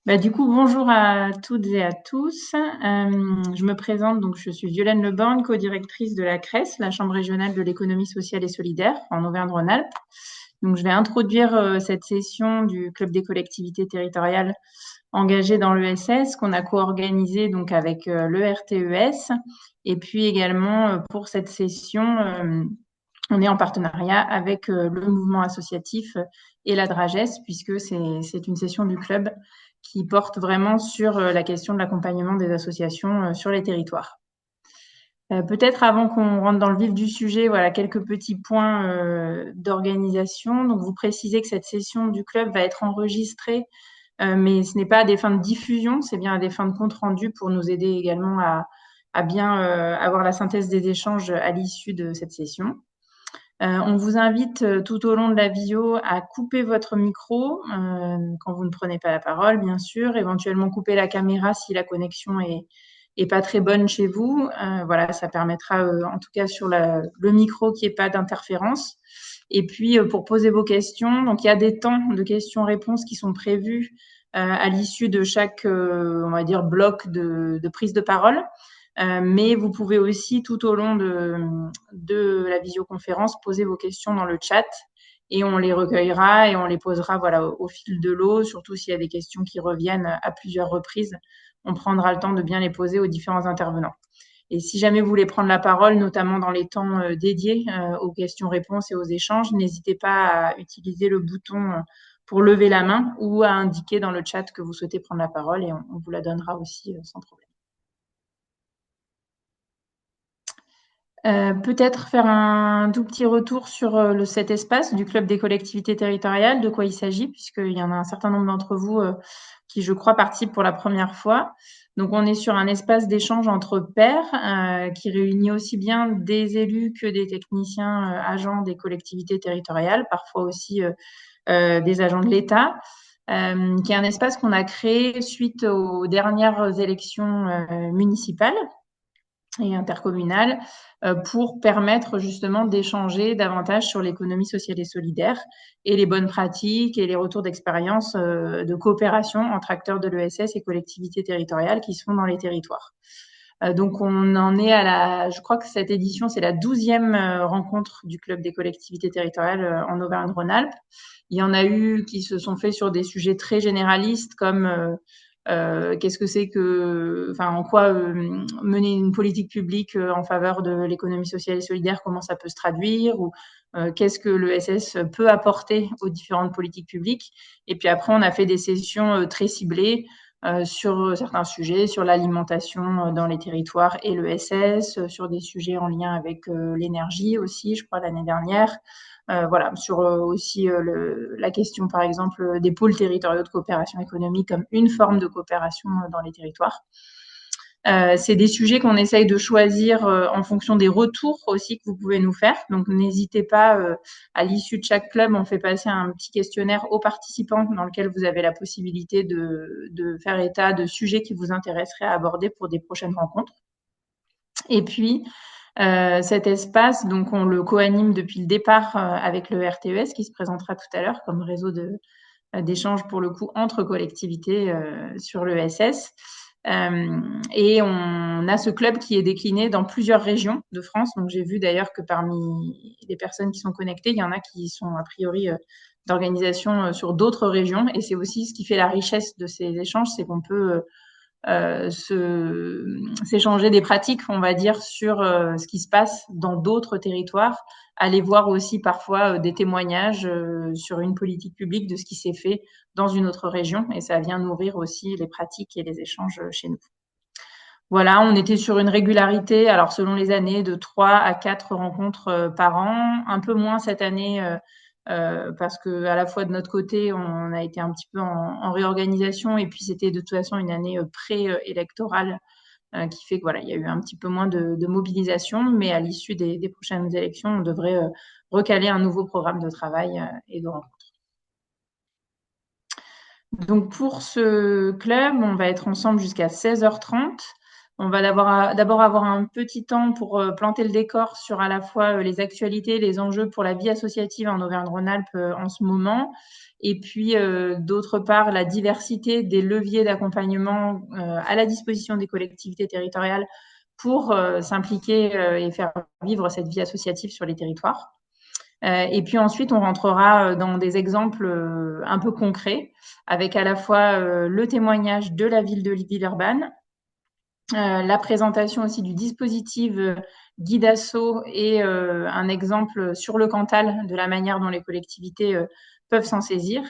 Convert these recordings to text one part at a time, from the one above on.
Du coup, bonjour à toutes et à tous. Je me présente, donc je suis Violaine Leborgne, co-directrice de la CRES, la Chambre régionale de l'économie sociale et solidaire en Auvergne-Rhône-Alpes. Donc, je vais introduire cette session du Club des collectivités territoriales engagées dans l'ESS qu'on a co-organisé donc avec le RTES. Et puis également pour cette session, on est en partenariat avec le mouvement associatif et la DRAGES, puisque c'est une session du club qui porte vraiment sur la question de l'accompagnement des associations sur les territoires. Peut-être avant qu'on rentre dans le vif du sujet, voilà quelques petits points d'organisation. Donc, vous précisez que cette session du club va être enregistrée, mais ce n'est pas à des fins de diffusion, c'est bien à des fins de compte rendu pour nous aider également à bien avoir la synthèse des échanges à l'issue de cette session. On vous invite tout au long de la visio à couper votre micro quand vous ne prenez pas la parole, bien sûr, éventuellement couper la caméra si la connexion est pas très bonne chez vous. Voilà, ça permettra en tout cas sur le micro qu'il n'y ait pas d'interférence. Et puis pour poser vos questions, donc il y a des temps de questions-réponses qui sont prévus à l'issue de chaque, on va dire, bloc de prise de parole. Mais vous pouvez aussi, tout au long de la visioconférence, poser vos questions dans le chat et on les recueillera et on les posera voilà, au fil de l'eau, surtout s'il y a des questions qui reviennent à plusieurs reprises. On prendra le temps de bien les poser aux différents intervenants. Et si jamais vous voulez prendre la parole, notamment dans les temps dédiés aux questions-réponses et aux échanges, n'hésitez pas à utiliser le bouton pour lever la main ou à indiquer dans le chat que vous souhaitez prendre la parole et on vous la donnera aussi sans problème. Peut-être faire un tout petit retour sur cet espace du Club des collectivités territoriales, de quoi il s'agit, puisqu'il y en a un certain nombre d'entre vous qui, je crois, participent pour la première fois. Donc, on est sur un espace d'échange entre pairs qui réunit aussi bien des élus que des techniciens agents des collectivités territoriales, parfois aussi des agents de l'État, qui est un espace qu'on a créé suite aux dernières élections municipales et intercommunale pour permettre justement d'échanger davantage sur l'économie sociale et solidaire et les bonnes pratiques et les retours d'expérience de coopération entre acteurs de l'ESS et collectivités territoriales qui sont dans les territoires. Donc, on en est je crois que cette édition, c'est la 12e rencontre du Club des collectivités territoriales en Auvergne-Rhône-Alpes. Il y en a eu qui se sont faits sur des sujets très généralistes comme qu'est-ce que c'est que, enfin, en quoi mener une politique publique en faveur de l'économie sociale et solidaire, comment ça peut se traduire, ou qu'est-ce que l'ESS peut apporter aux différentes politiques publiques. Et puis après, on a fait des sessions très ciblées sur certains sujets, sur l'alimentation dans les territoires et l'ESS, sur des sujets en lien avec l'énergie aussi, je crois, l'année dernière. Voilà, sur aussi la question, par exemple, des pôles territoriaux de coopération économique comme une forme de coopération dans les territoires. C'est des sujets qu'on essaye de choisir en fonction des retours aussi que vous pouvez nous faire. Donc, n'hésitez pas, à l'issue de chaque club, on fait passer un petit questionnaire aux participants dans lequel vous avez la possibilité de faire état de sujets qui vous intéresseraient à aborder pour des prochaines rencontres. Et puis, cet espace, donc on le co-anime depuis le départ avec le RTES qui se présentera tout à l'heure comme réseau d'échange pour le coup entre collectivités sur l'ESS. Et on a ce club qui est décliné dans plusieurs régions de France. Donc j'ai vu d'ailleurs que parmi les personnes qui sont connectées, il y en a qui sont a priori d'organisation sur d'autres régions. Et c'est aussi ce qui fait la richesse de ces échanges, c'est qu'on peut s'échanger des pratiques, on va dire, sur ce qui se passe dans d'autres territoires, aller voir aussi parfois des témoignages sur une politique publique de ce qui s'est fait dans une autre région, et ça vient nourrir aussi les pratiques et les échanges chez nous. Voilà, on était sur une régularité, alors selon les années, de 3 à 4 rencontres par an, un peu moins cette année parce que à la fois de notre côté, on a été un petit peu en réorganisation et puis c'était de toute façon une année pré-électorale qui fait que voilà, il y a eu un petit peu moins de mobilisation, mais à l'issue des prochaines élections, on devrait recaler un nouveau programme de travail et de rencontres. Donc pour ce club, on va être ensemble jusqu'à 16h30. On va d'abord avoir un petit temps pour planter le décor sur à la fois les actualités, les enjeux pour la vie associative en Auvergne-Rhône-Alpes en ce moment, et puis d'autre part la diversité des leviers d'accompagnement à la disposition des collectivités territoriales pour s'impliquer et faire vivre cette vie associative sur les territoires. Et puis ensuite, on rentrera dans des exemples un peu concrets, avec à la fois le témoignage de la ville de Villeurbanne, la présentation aussi du dispositif guide asso et un exemple sur le Cantal de la manière dont les collectivités peuvent s'en saisir.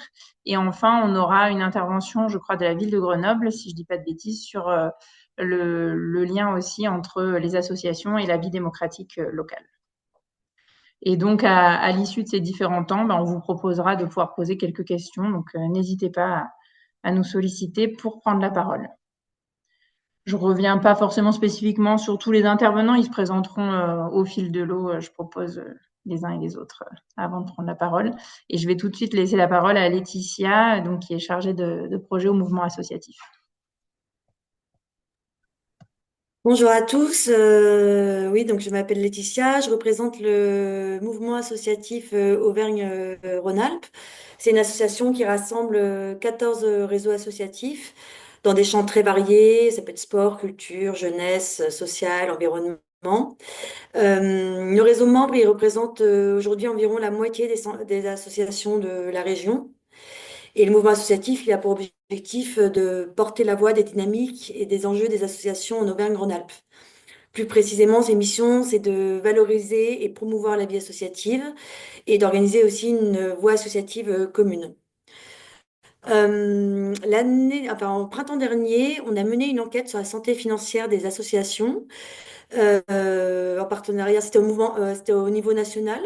Et enfin, on aura une intervention, je crois, de la ville de Grenoble, si je ne dis pas de bêtises, sur le lien aussi entre les associations et la vie démocratique locale. Et donc, à l'issue de ces différents temps, ben, on vous proposera de pouvoir poser quelques questions. Donc, n'hésitez pas à nous solliciter pour prendre la parole. Je reviens pas forcément spécifiquement sur tous les intervenants. Ils se présenteront au fil de l'eau. Je propose les uns et les autres avant de prendre la parole. Et je vais tout de suite laisser la parole à Laetitia, donc, qui est chargée de projet au mouvement associatif. Bonjour à tous. Oui, donc je m'appelle Laetitia. Je représente le mouvement associatif Auvergne-Rhône-Alpes. C'est une association qui rassemble 14 réseaux associatifs dans des champs très variés. Ça peut être sport, culture, jeunesse, social, environnement. Nos réseaux membres, ils représentent aujourd'hui environ la moitié des associations de la région. Et le mouvement associatif, il a pour objectif de porter la voix des dynamiques et des enjeux des associations en Auvergne-Rhône-Alpes. Plus précisément, ses missions, c'est de valoriser et promouvoir la vie associative et d'organiser aussi une voie associative commune. Au printemps dernier, on a mené une enquête sur la santé financière des associations en partenariat, c'était au niveau national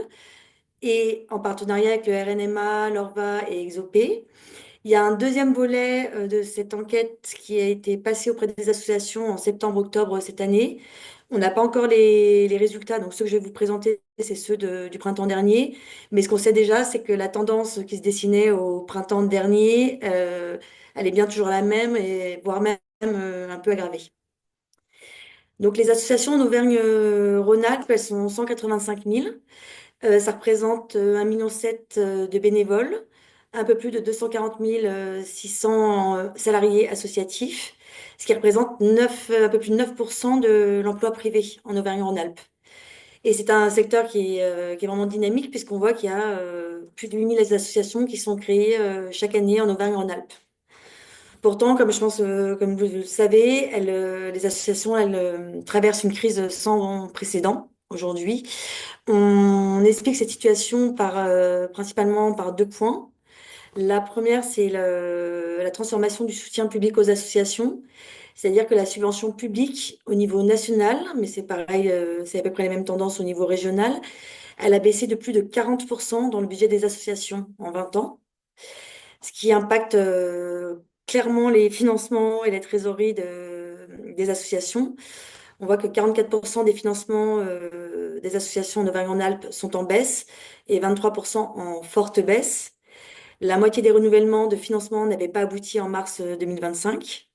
et en partenariat avec le RNMA, l'ORVA et Exopé. Il y a un deuxième volet de cette enquête qui a été passé auprès des associations en septembre-octobre cette année. On n'a pas encore les résultats, donc ceux que je vais vous présenter, c'est ceux du printemps dernier. Mais ce qu'on sait déjà, c'est que la tendance qui se dessinait au printemps dernier, elle est bien toujours la même, et voire même un peu aggravée. Donc les associations en Auvergne-Rhône-Alpes, elles sont 185 000. Ça représente 1,7 million de bénévoles, un peu plus de 240 600 salariés associatifs, ce qui représente un peu plus de 9% de l'emploi privé en Auvergne-Rhône-Alpes. Et c'est un secteur qui est vraiment dynamique puisqu'on voit qu'il y a plus de 8 000 associations qui sont créées chaque année en Auvergne-Rhône-Alpes. Pourtant, comme je pense, comme vous le savez, les associations, elles traversent une crise sans précédent aujourd'hui. On explique cette situation principalement par deux points. La première, c'est la transformation du soutien public aux associations, c'est-à-dire que la subvention publique au niveau national, mais c'est pareil, c'est à peu près les mêmes tendances au niveau régional, elle a baissé de plus de 40% dans le budget des associations en 20 ans, ce qui impacte clairement les financements et la trésorerie des associations. On voit que 44% des financements des associations de Auvergne-Rhône-Alpes sont en baisse et 23% en forte baisse. La moitié des renouvellements de financement n'avaient pas abouti en mars 2025.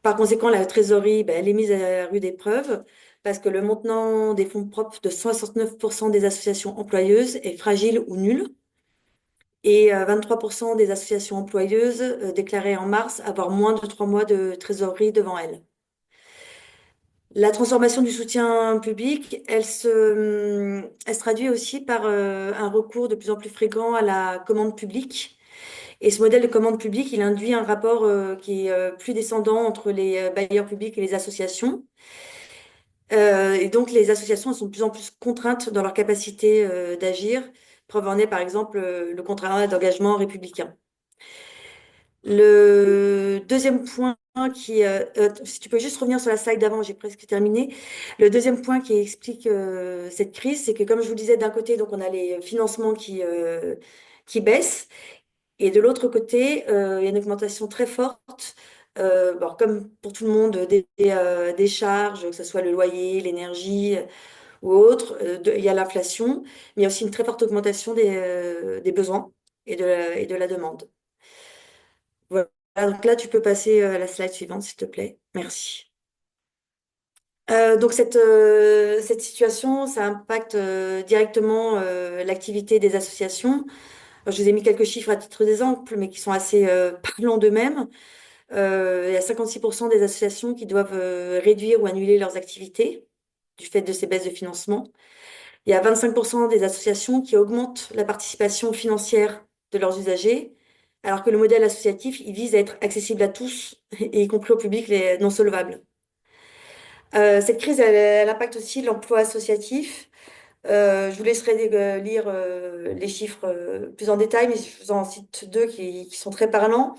Par conséquent, la trésorerie, ben, elle est mise à la rude épreuve parce que le montant des fonds propres de 69% des associations employeuses est fragile ou nul. Et 23% des associations employeuses déclaraient en mars avoir moins de 3 mois de trésorerie devant elles. La transformation du soutien public, elle se traduit aussi par un recours de plus en plus fréquent à la commande publique. Et ce modèle de commande publique, il induit un rapport qui est plus descendant entre les bailleurs publics et les associations. Et donc, les associations elles sont de plus en plus contraintes dans leur capacité d'agir. Preuve en est, par exemple, le contrat d'engagement républicain. Le deuxième point si tu peux juste revenir sur la slide d'avant, j'ai presque terminé. Le deuxième point qui explique cette crise, c'est que comme je vous le disais, d'un côté, donc on a les financements qui baissent, et de l'autre côté, il y a une augmentation très forte, bon, comme pour tout le monde, des charges, que ce soit le loyer, l'énergie ou autre. Il y a l'inflation, mais il y a aussi une très forte augmentation des besoins et de la demande. Voilà, donc là, tu peux passer à la slide suivante, s'il te plaît. Merci. Donc cette situation, ça impacte directement l'activité des associations. Alors, je vous ai mis quelques chiffres à titre d'exemple, mais qui sont assez parlants d'eux-mêmes. Il y a 56% des associations qui doivent réduire ou annuler leurs activités du fait de ces baisses de financement. Il y a 25% des associations qui augmentent la participation financière de leurs usagers, alors que le modèle associatif, il vise à être accessible à tous, et y compris au public les non solvables. Cette crise, elle impacte aussi l'emploi associatif. Je vous laisserai lire les chiffres plus en détail, mais je vous en cite deux qui sont très parlants.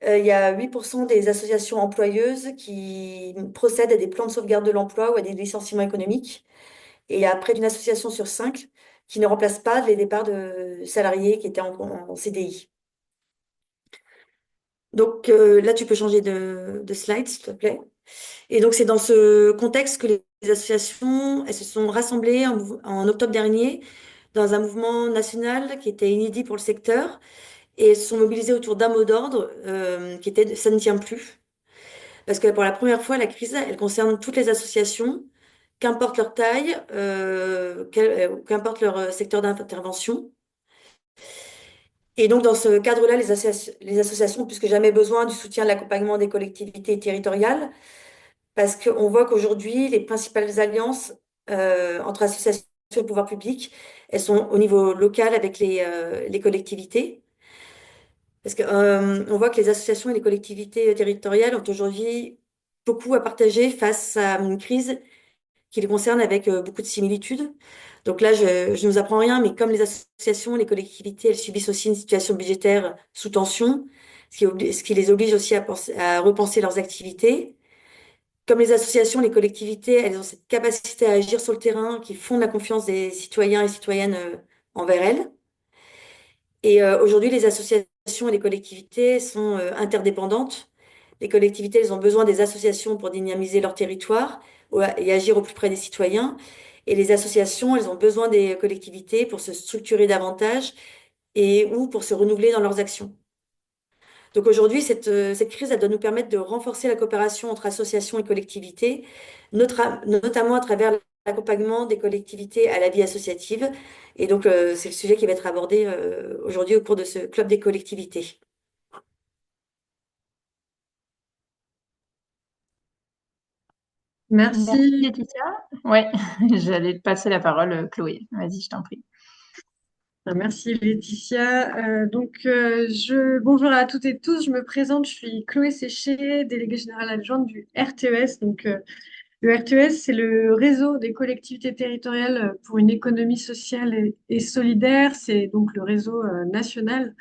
Il y a 8% des associations employeuses qui procèdent à des plans de sauvegarde de l'emploi ou à des licenciements économiques. Et il y a près d'une association sur cinq qui ne remplace pas les départs de salariés qui étaient en CDI. Donc là, tu peux changer de slide, s'il te plaît. Et donc, c'est dans ce contexte que les associations, elles se sont rassemblées en octobre dernier dans un mouvement national qui était inédit pour le secteur et elles se sont mobilisées autour d'un mot d'ordre qui était «Ça ne tient plus». Parce que pour la première fois, la crise, elle concerne toutes les associations, qu'importe leur taille, qu'importe leur secteur d'intervention. Et donc, dans ce cadre-là, les associations ont plus que jamais besoin du soutien de l'accompagnement des collectivités territoriales, parce qu'on voit qu'aujourd'hui, les principales alliances entre associations et pouvoir public, elles sont au niveau local avec les collectivités. Parce que, on voit que les associations et les collectivités territoriales ont aujourd'hui beaucoup à partager face à une crise qui les concerne avec beaucoup de similitudes. Donc là, je ne vous apprends rien, mais comme les associations, les collectivités, elles subissent aussi une situation budgétaire sous tension, ce qui les oblige aussi à repenser leurs activités. Comme les associations, les collectivités, elles ont cette capacité à agir sur le terrain qui fonde la confiance des citoyens et citoyennes envers elles. Et aujourd'hui, les associations et les collectivités sont interdépendantes. Les collectivités, elles ont besoin des associations pour dynamiser leur territoire et agir au plus près des citoyens. Et les associations, elles ont besoin des collectivités pour se structurer davantage et ou pour se renouveler dans leurs actions. Donc aujourd'hui, cette crise, elle doit nous permettre de renforcer la coopération entre associations et collectivités, notamment à travers l'accompagnement des collectivités à la vie associative. Et donc, c'est le sujet qui va être abordé aujourd'hui au cours de ce club des collectivités. Merci Merci. Laetitia. Ouais, j'allais te passer la parole, Chloé. Vas-y, je t'en prie. Merci Laetitia. Bonjour à toutes et tous. Je me présente, je suis Chloé Séché, déléguée générale adjointe du RTES. Le RTES, c'est le réseau des collectivités territoriales pour une économie sociale et solidaire. C'est donc le réseau national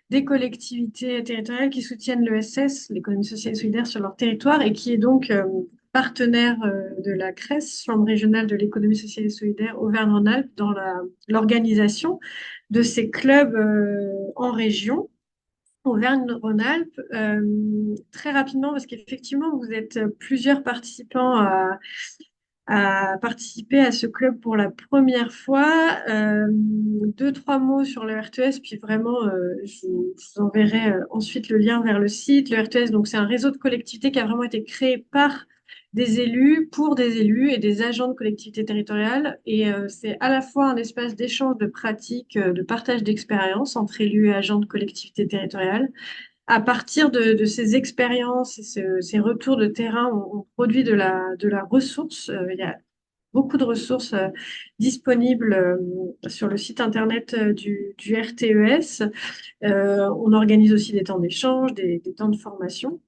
des collectivités territoriales qui soutiennent l'ESS, l'économie sociale et solidaire, sur leur territoire et qui est donc partenaire de la CRES, Chambre régionale de l'économie sociale et solidaire Auvergne-Rhône-Alpes, dans l'organisation de ces clubs en région. Auvergne-Rhône-Alpes, très rapidement, parce qu'effectivement, vous êtes plusieurs participants à participer à ce club pour la première fois. Deux, trois mots sur le RTS, puis vraiment, je vous enverrai ensuite le lien vers le site. Le RTS, donc, c'est un réseau de collectivités qui a vraiment été créé par des élus, pour des élus et des agents de collectivités territoriales. Et c'est à la fois un espace d'échange de pratiques, de partage d'expériences entre élus et agents de collectivités territoriales. À partir de ces expériences et ces retours de terrain, on produit de la ressource. Il y a beaucoup de ressources disponibles sur le site internet du RTES. On organise aussi des temps d'échange, des temps de formation.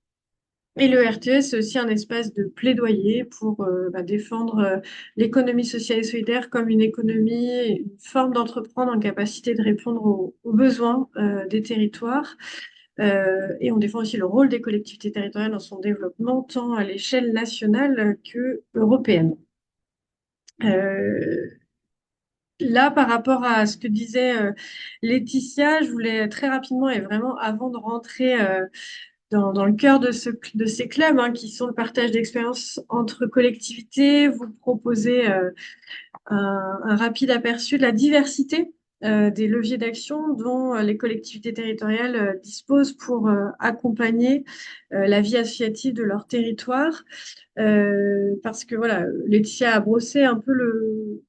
Et le RTE, c'est aussi un espace de plaidoyer pour défendre l'économie sociale et solidaire comme une économie, une forme d'entreprendre en capacité de répondre aux besoins des territoires. Et on défend aussi le rôle des collectivités territoriales dans son développement, tant à l'échelle nationale que européenne. Euh, Là, par rapport à ce que disait Laetitia, je voulais très rapidement et vraiment avant de rentrer dans le cœur de ces clubs hein, qui sont le partage d'expériences entre collectivités, vous proposer un rapide aperçu de la diversité des leviers d'action dont les collectivités territoriales disposent pour accompagner la vie associative de leur territoire. Parce que voilà, Laetitia a brossé un peu le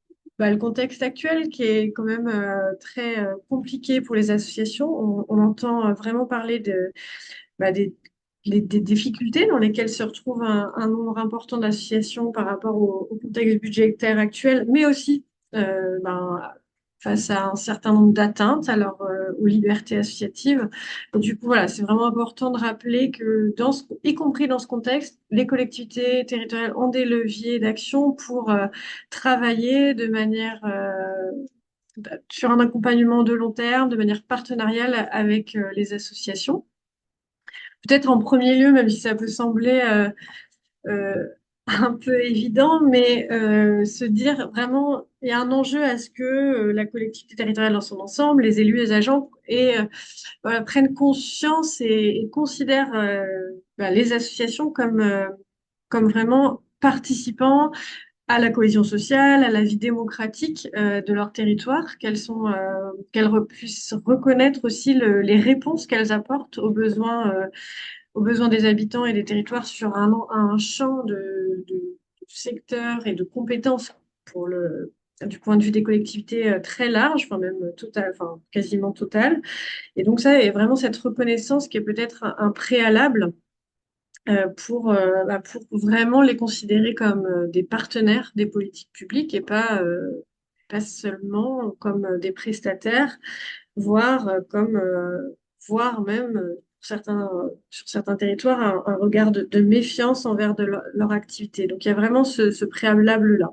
contexte actuel qui est quand même très compliqué pour les associations. On entend vraiment parler des difficultés dans lesquelles se retrouve un nombre important d'associations par rapport au contexte budgétaire actuel, mais aussi face à un certain nombre d'atteintes aux libertés associatives. Et du coup, voilà, c'est vraiment important de rappeler que, y compris dans ce contexte, les collectivités territoriales ont des leviers d'action pour travailler de manière sur un accompagnement de long terme, de manière partenariale avec les associations. Peut-être en premier lieu, même si ça peut sembler euh, un peu évident, mais se dire vraiment, il y a un enjeu à ce que la collectivité territoriale dans son ensemble, les élus, les agents, voilà, prennent conscience et considèrent les associations comme vraiment participants à la cohésion sociale, à la vie démocratique de leur territoire, qu'elles puissent reconnaître aussi les réponses qu'elles apportent aux besoins des habitants et des territoires sur un champ de secteurs et de compétences du point de vue des collectivités très large, enfin même total, enfin quasiment total. Et donc ça est vraiment cette reconnaissance qui est peut-être un préalable pour vraiment les considérer comme des partenaires des politiques publiques et pas seulement comme des prestataires, voire voire même sur certains territoires un regard de méfiance envers leur activité. Donc il y a vraiment ce préalable-là.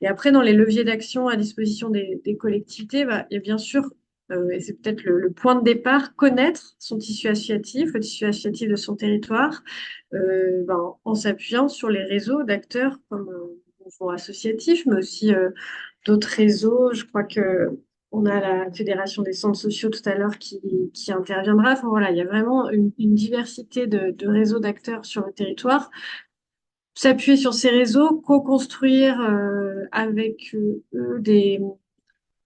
Et après, dans les leviers d'action à disposition des collectivités, il y a bien sûr, et c'est peut-être le point de départ, connaître son tissu associatif, le tissu associatif de son territoire, en s'appuyant sur les réseaux d'acteurs comme le mouvement associatif, mais aussi d'autres réseaux. Je crois que on a la Fédération des centres sociaux tout à l'heure qui interviendra. Enfin, voilà, il y a vraiment une diversité de réseaux d'acteurs sur le territoire. S'appuyer sur ces réseaux, co-construire avec eux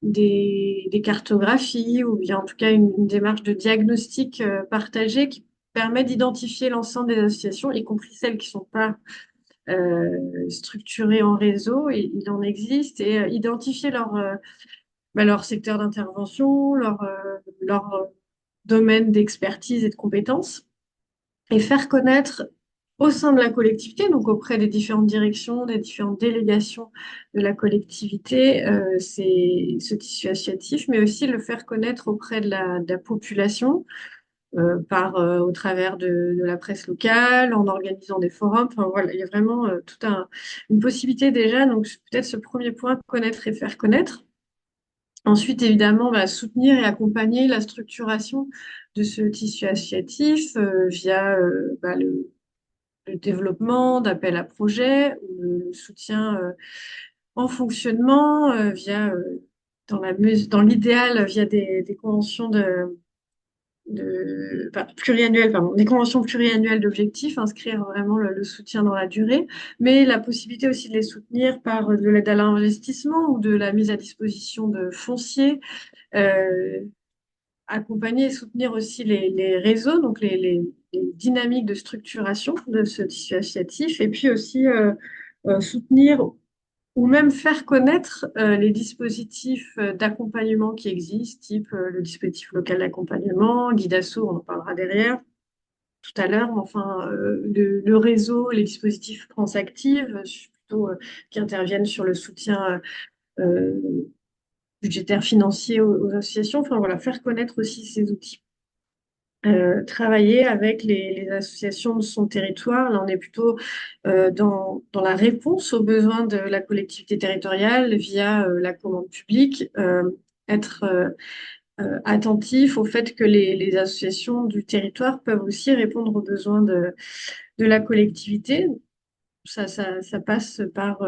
des cartographies ou bien en tout cas une démarche de diagnostic partagée qui permet d'identifier l'ensemble des associations, y compris celles qui ne sont pas structurées en réseau. Et il en existe et identifier leur secteur d'intervention, leur domaine d'expertise et de compétences et faire connaître au sein de la collectivité, donc auprès des différentes directions, des différentes délégations de la collectivité, ce tissu associatif, mais aussi le faire connaître auprès de la population, au travers de la presse locale, en organisant des forums. Enfin, voilà, il y a vraiment une possibilité déjà. Donc peut-être ce premier point, connaître et faire connaître. Ensuite, évidemment, soutenir et accompagner la structuration de ce tissu associatif via le développement d'appels à projets, ou le soutien en fonctionnement, dans l'idéal, via des conventions pluriannuelles, pardon, des conventions pluriannuelles d'objectifs, inscrire vraiment le soutien dans la durée, mais la possibilité aussi de les soutenir par de l'aide à l'investissement ou de la mise à disposition de fonciers, euh, accompagner et soutenir aussi les réseaux, donc les dynamiques de structuration de ce tissu associatif, et puis aussi soutenir ou même faire connaître les dispositifs d'accompagnement qui existent, type le dispositif local d'accompagnement, Guidasso, on en parlera derrière tout à l'heure, mais enfin le réseau, les dispositifs France Active, plutôt qui interviennent sur le soutien budgétaire financier aux associations. Enfin voilà, faire connaître aussi ces outils. Travailler avec les associations de son territoire. Là, on est plutôt dans la réponse aux besoins de la collectivité territoriale via la commande publique, être attentif au fait que les associations du territoire peuvent aussi répondre aux besoins de la collectivité. Ça passe par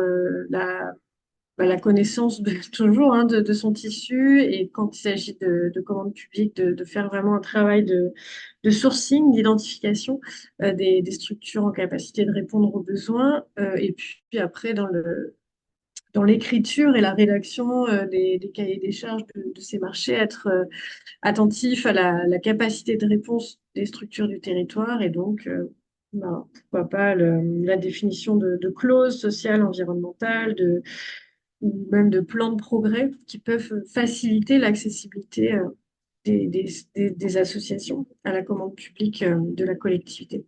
la connaissance toujours de son tissu et quand il s'agit de commandes publiques, de faire vraiment un travail de sourcing, d'identification des structures en capacité de répondre aux besoins. Et puis après, dans l'écriture et la rédaction des cahiers des charges de ces marchés, être attentif à la capacité de réponse des structures du territoire et donc, pourquoi pas la définition de clauses sociales, environnementales, ou même de plans de progrès qui peuvent faciliter l'accessibilité des associations à la commande publique de la collectivité.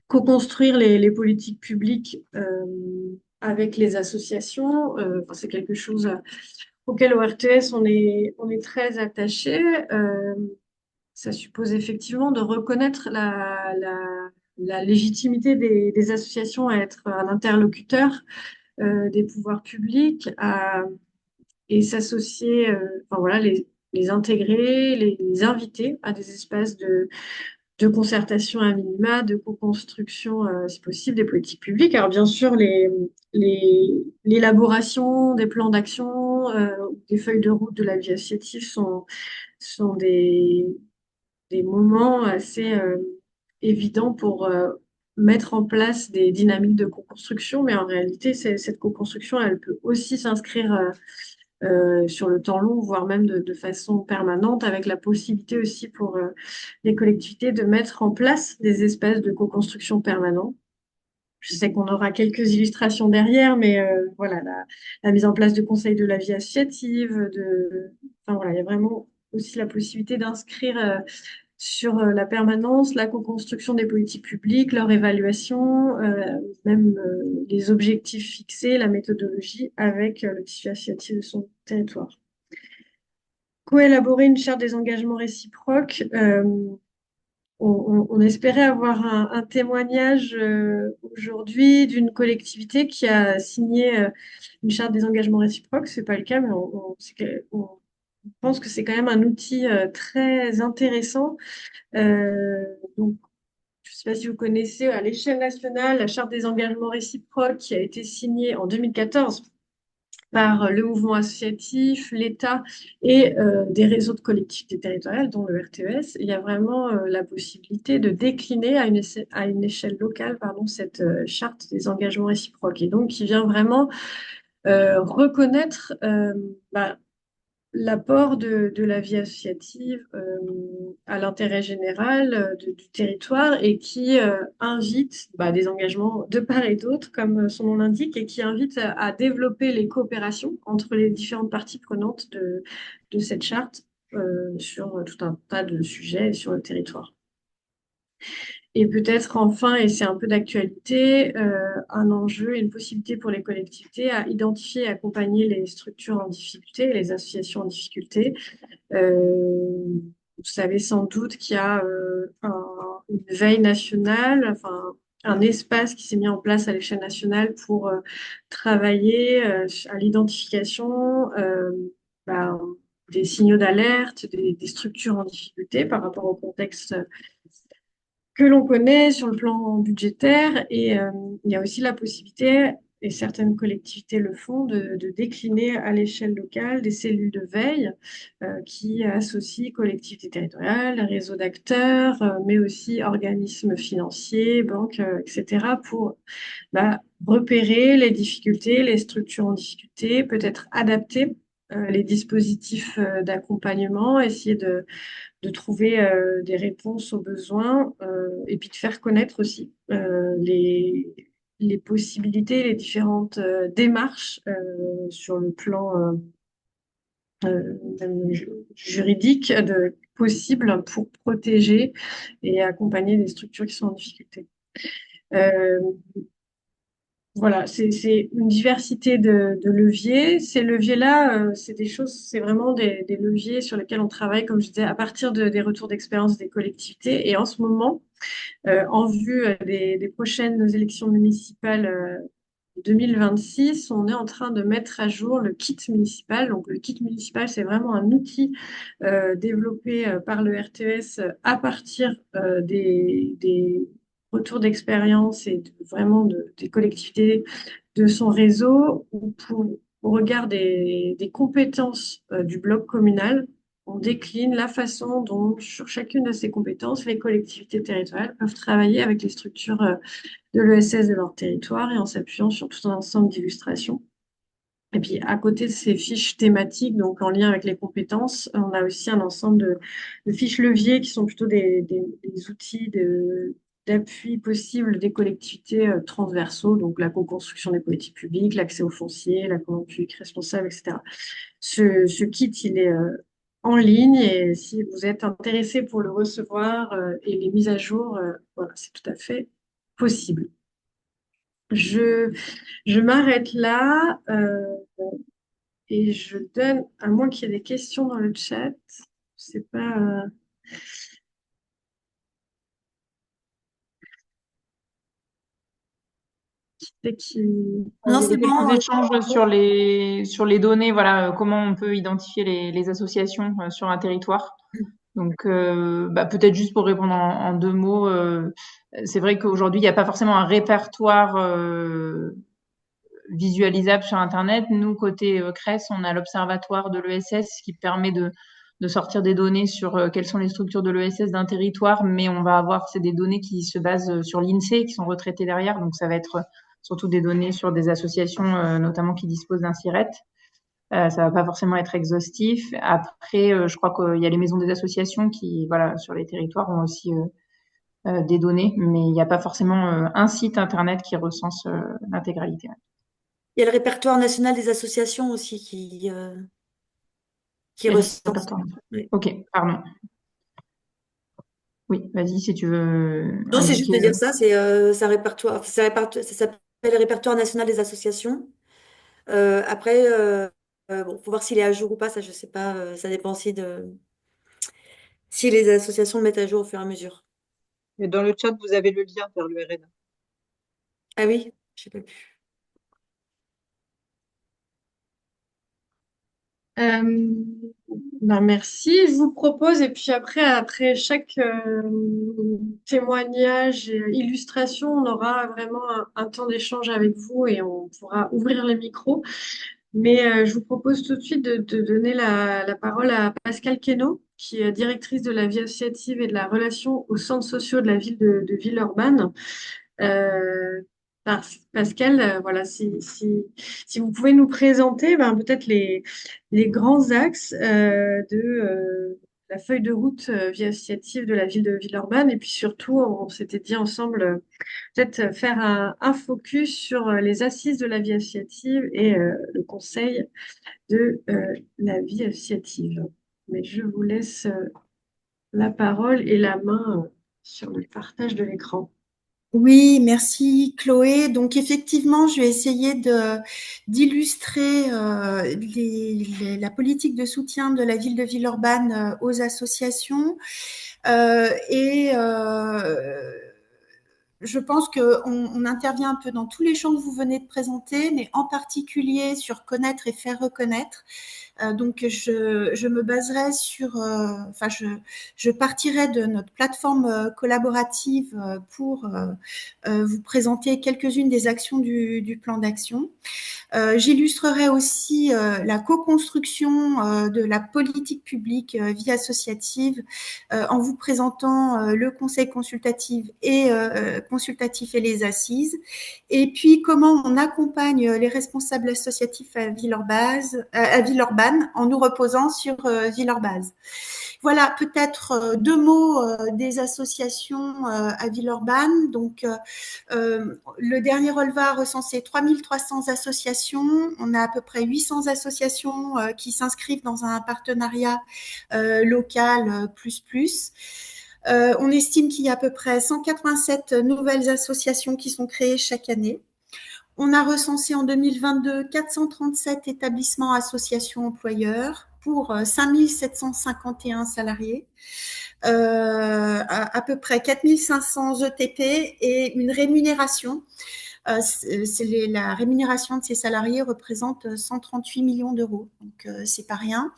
Co-construire les politiques publiques avec les associations, c'est quelque chose auquel au RTS on est très attaché. Ça suppose effectivement de reconnaître la légitimité des associations à être un interlocuteur des pouvoirs publics et s'associer, enfin voilà, les intégrer, les inviter à des espaces de concertation à minima, de co-construction, si possible, des politiques publiques. Alors bien sûr, l'élaboration des plans d'action, des feuilles de route de la vie associative sont des moments assez évidents pour mettre en place des dynamiques de co-construction, mais en réalité, cette co-construction, elle peut aussi s'inscrire sur le temps long, voire même de façon permanente, avec la possibilité aussi pour les collectivités de mettre en place des espaces de co-construction permanents. Je sais qu'on aura quelques illustrations derrière, mais voilà, la mise en place de conseils de la vie associative, enfin voilà, il y a vraiment aussi la possibilité d'inscrire sur la permanence, la co-construction des politiques publiques, leur évaluation, même les objectifs fixés, la méthodologie avec le tissu associatif de son territoire. Co-élaborer une charte des engagements réciproques. On espérait avoir un témoignage aujourd'hui d'une collectivité qui a signé une charte des engagements réciproques. C'est pas le cas, mais on pense que c'est quand même un outil très intéressant. Donc, je ne sais pas si vous connaissez à l'échelle nationale la charte des engagements réciproques qui a été signée en 2014 par le mouvement associatif, l'État et des réseaux de collectivités territoriales, dont le RTS. Il y a vraiment la possibilité de décliner à une échelle locale, pardon, cette charte des engagements réciproques. Et donc, qui vient vraiment reconnaître bah, l'apport de la vie associative à l'intérêt général du territoire et qui invite des engagements de part et d'autre, comme son nom l'indique, et qui invite à développer les coopérations entre les différentes parties prenantes de cette charte sur tout un tas de sujets sur le territoire. Et peut-être enfin, et c'est un peu d'actualité, un enjeu et une possibilité pour les collectivités à identifier et accompagner les structures en difficulté, les associations en difficulté. Vous savez sans doute qu'il y a une veille nationale, enfin un espace qui s'est mis en place à l'échelle nationale pour travailler à l'identification bah, des signaux d'alerte, des structures en difficulté par rapport au contexte que l'on connaît sur le plan budgétaire. Et il y a aussi la possibilité, et certaines collectivités le font, de décliner à l'échelle locale des cellules de veille qui associent collectivités territoriales, réseaux d'acteurs, mais aussi organismes financiers, banques, etc., pour repérer les difficultés, les structures en difficulté, peut-être adapter les dispositifs d'accompagnement, essayer de trouver des réponses aux besoins et puis de faire connaître aussi les possibilités, les différentes démarches sur le plan même juridique possibles pour protéger et accompagner les structures qui sont en difficulté. Voilà, c'est une diversité de leviers. Ces leviers-là, c'est vraiment des leviers sur lesquels on travaille, comme je disais, à partir des retours d'expérience des collectivités. Et en ce moment, en vue des prochaines élections municipales 2026, on est en train de mettre à jour le kit municipal. Donc, le kit municipal, c'est vraiment un outil développé par le RTES à partir des retours d'expérience et vraiment des collectivités de son réseau au regard des compétences du bloc communal. On décline la façon dont, sur chacune de ces compétences, les collectivités territoriales peuvent travailler avec les structures de l'ESS de leur territoire et en s'appuyant sur tout un ensemble d'illustrations. Et puis, à côté de ces fiches thématiques, donc en lien avec les compétences, on a aussi un ensemble de fiches leviers qui sont plutôt des outils d'appui possible des collectivités transversaux, donc la co-construction des politiques publiques, l'accès au foncier, la commande publique responsable, etc. Ce kit, il est en ligne et si vous êtes intéressé pour le recevoir et les mises à jour, voilà, c'est tout à fait possible. Je, je m'arrête là. Et je donne, à moins qu'il y ait des questions dans le chat, je sais pas, qui c'est qui... Non, Il y c'est avait quelques bon. échanges sur les données, voilà, comment on peut identifier les associations sur un territoire. Donc, bah, peut-être juste pour répondre en deux mots, c'est vrai qu'aujourd'hui, il n'y a pas forcément un répertoire visualisable sur Internet. Nous, côté CRES, on a l'observatoire de l'ESS qui permet de sortir des données sur quelles sont les structures de l'ESS d'un territoire, mais on va avoir, c'est des données qui se basent sur l'INSEE, qui sont retraitées derrière, donc ça va être surtout des données sur des associations, notamment qui disposent d'un SIRET. Ça va pas forcément être exhaustif. Après, je crois qu'il y a les maisons des associations qui, voilà, sur les territoires ont aussi des données, mais il n'y a pas forcément un site internet qui recense l'intégralité. Il y a le répertoire national des associations aussi qui Il y a le recense. répertoire. Oui. Ok, pardon. Oui, vas-y si tu veux Non, c'est juste indiquer. de dire ça, c'est un répertoire, ça s'appelle le répertoire national des associations. Après, bon, faut voir s'il est à jour ou pas, ça je sais pas, ça dépend aussi de si les associations le mettent à jour au fur et à mesure. Et dans le chat, vous avez le lien vers l'URL. Ah oui, je sais pas plus. Euh, ben merci. Je vous propose, et puis après chaque témoignage et illustration, on aura vraiment un temps d'échange avec vous et on pourra ouvrir les micros. Mais je vous propose tout de suite de donner la parole à Pascale Queneau, qui est directrice de la vie associative et de la relation aux centres sociaux de la ville de Villeurbanne. Euh, Pascal, voilà, si vous pouvez nous présenter ben, peut-être les grands axes de la feuille de route vie associative de la ville de Villeurbanne, et puis surtout, on s'était dit ensemble, peut-être faire un focus sur les assises de la vie associative et le conseil de la vie associative. Mais je vous laisse la parole et la main sur le partage de l'écran. Oui, merci Chloé. Donc effectivement, je vais essayer d'illustrer la politique de soutien de la ville de Villeurbanne aux associations. Et je pense qu'on intervient un peu dans tous les champs que vous venez de présenter, mais en particulier sur connaître et faire reconnaître. Donc, je me baserai sur, enfin, je partirai de notre plateforme collaborative pour vous présenter quelques-unes des actions du plan d'action. J'illustrerai aussi la co-construction de la politique publique vie associative en vous présentant le conseil consultatif et les assises. Et puis, comment on accompagne les responsables associatifs à Villeurbanne en nous reposant sur Villeurbanne. Voilà, peut-être deux mots des associations à Villeurbanne. Donc, le dernier relevé a recensé 3300 associations. On a à peu près 800 associations qui s'inscrivent dans un partenariat local plus. On estime qu'il y a à peu près 187 nouvelles associations qui sont créées chaque année. On a recensé en 2022 437 établissements, associations, employeurs pour 5 751 salariés, à peu près 4 500 ETP et une rémunération. La rémunération de ces salariés représente 138 millions d'euros, donc c'est pas rien.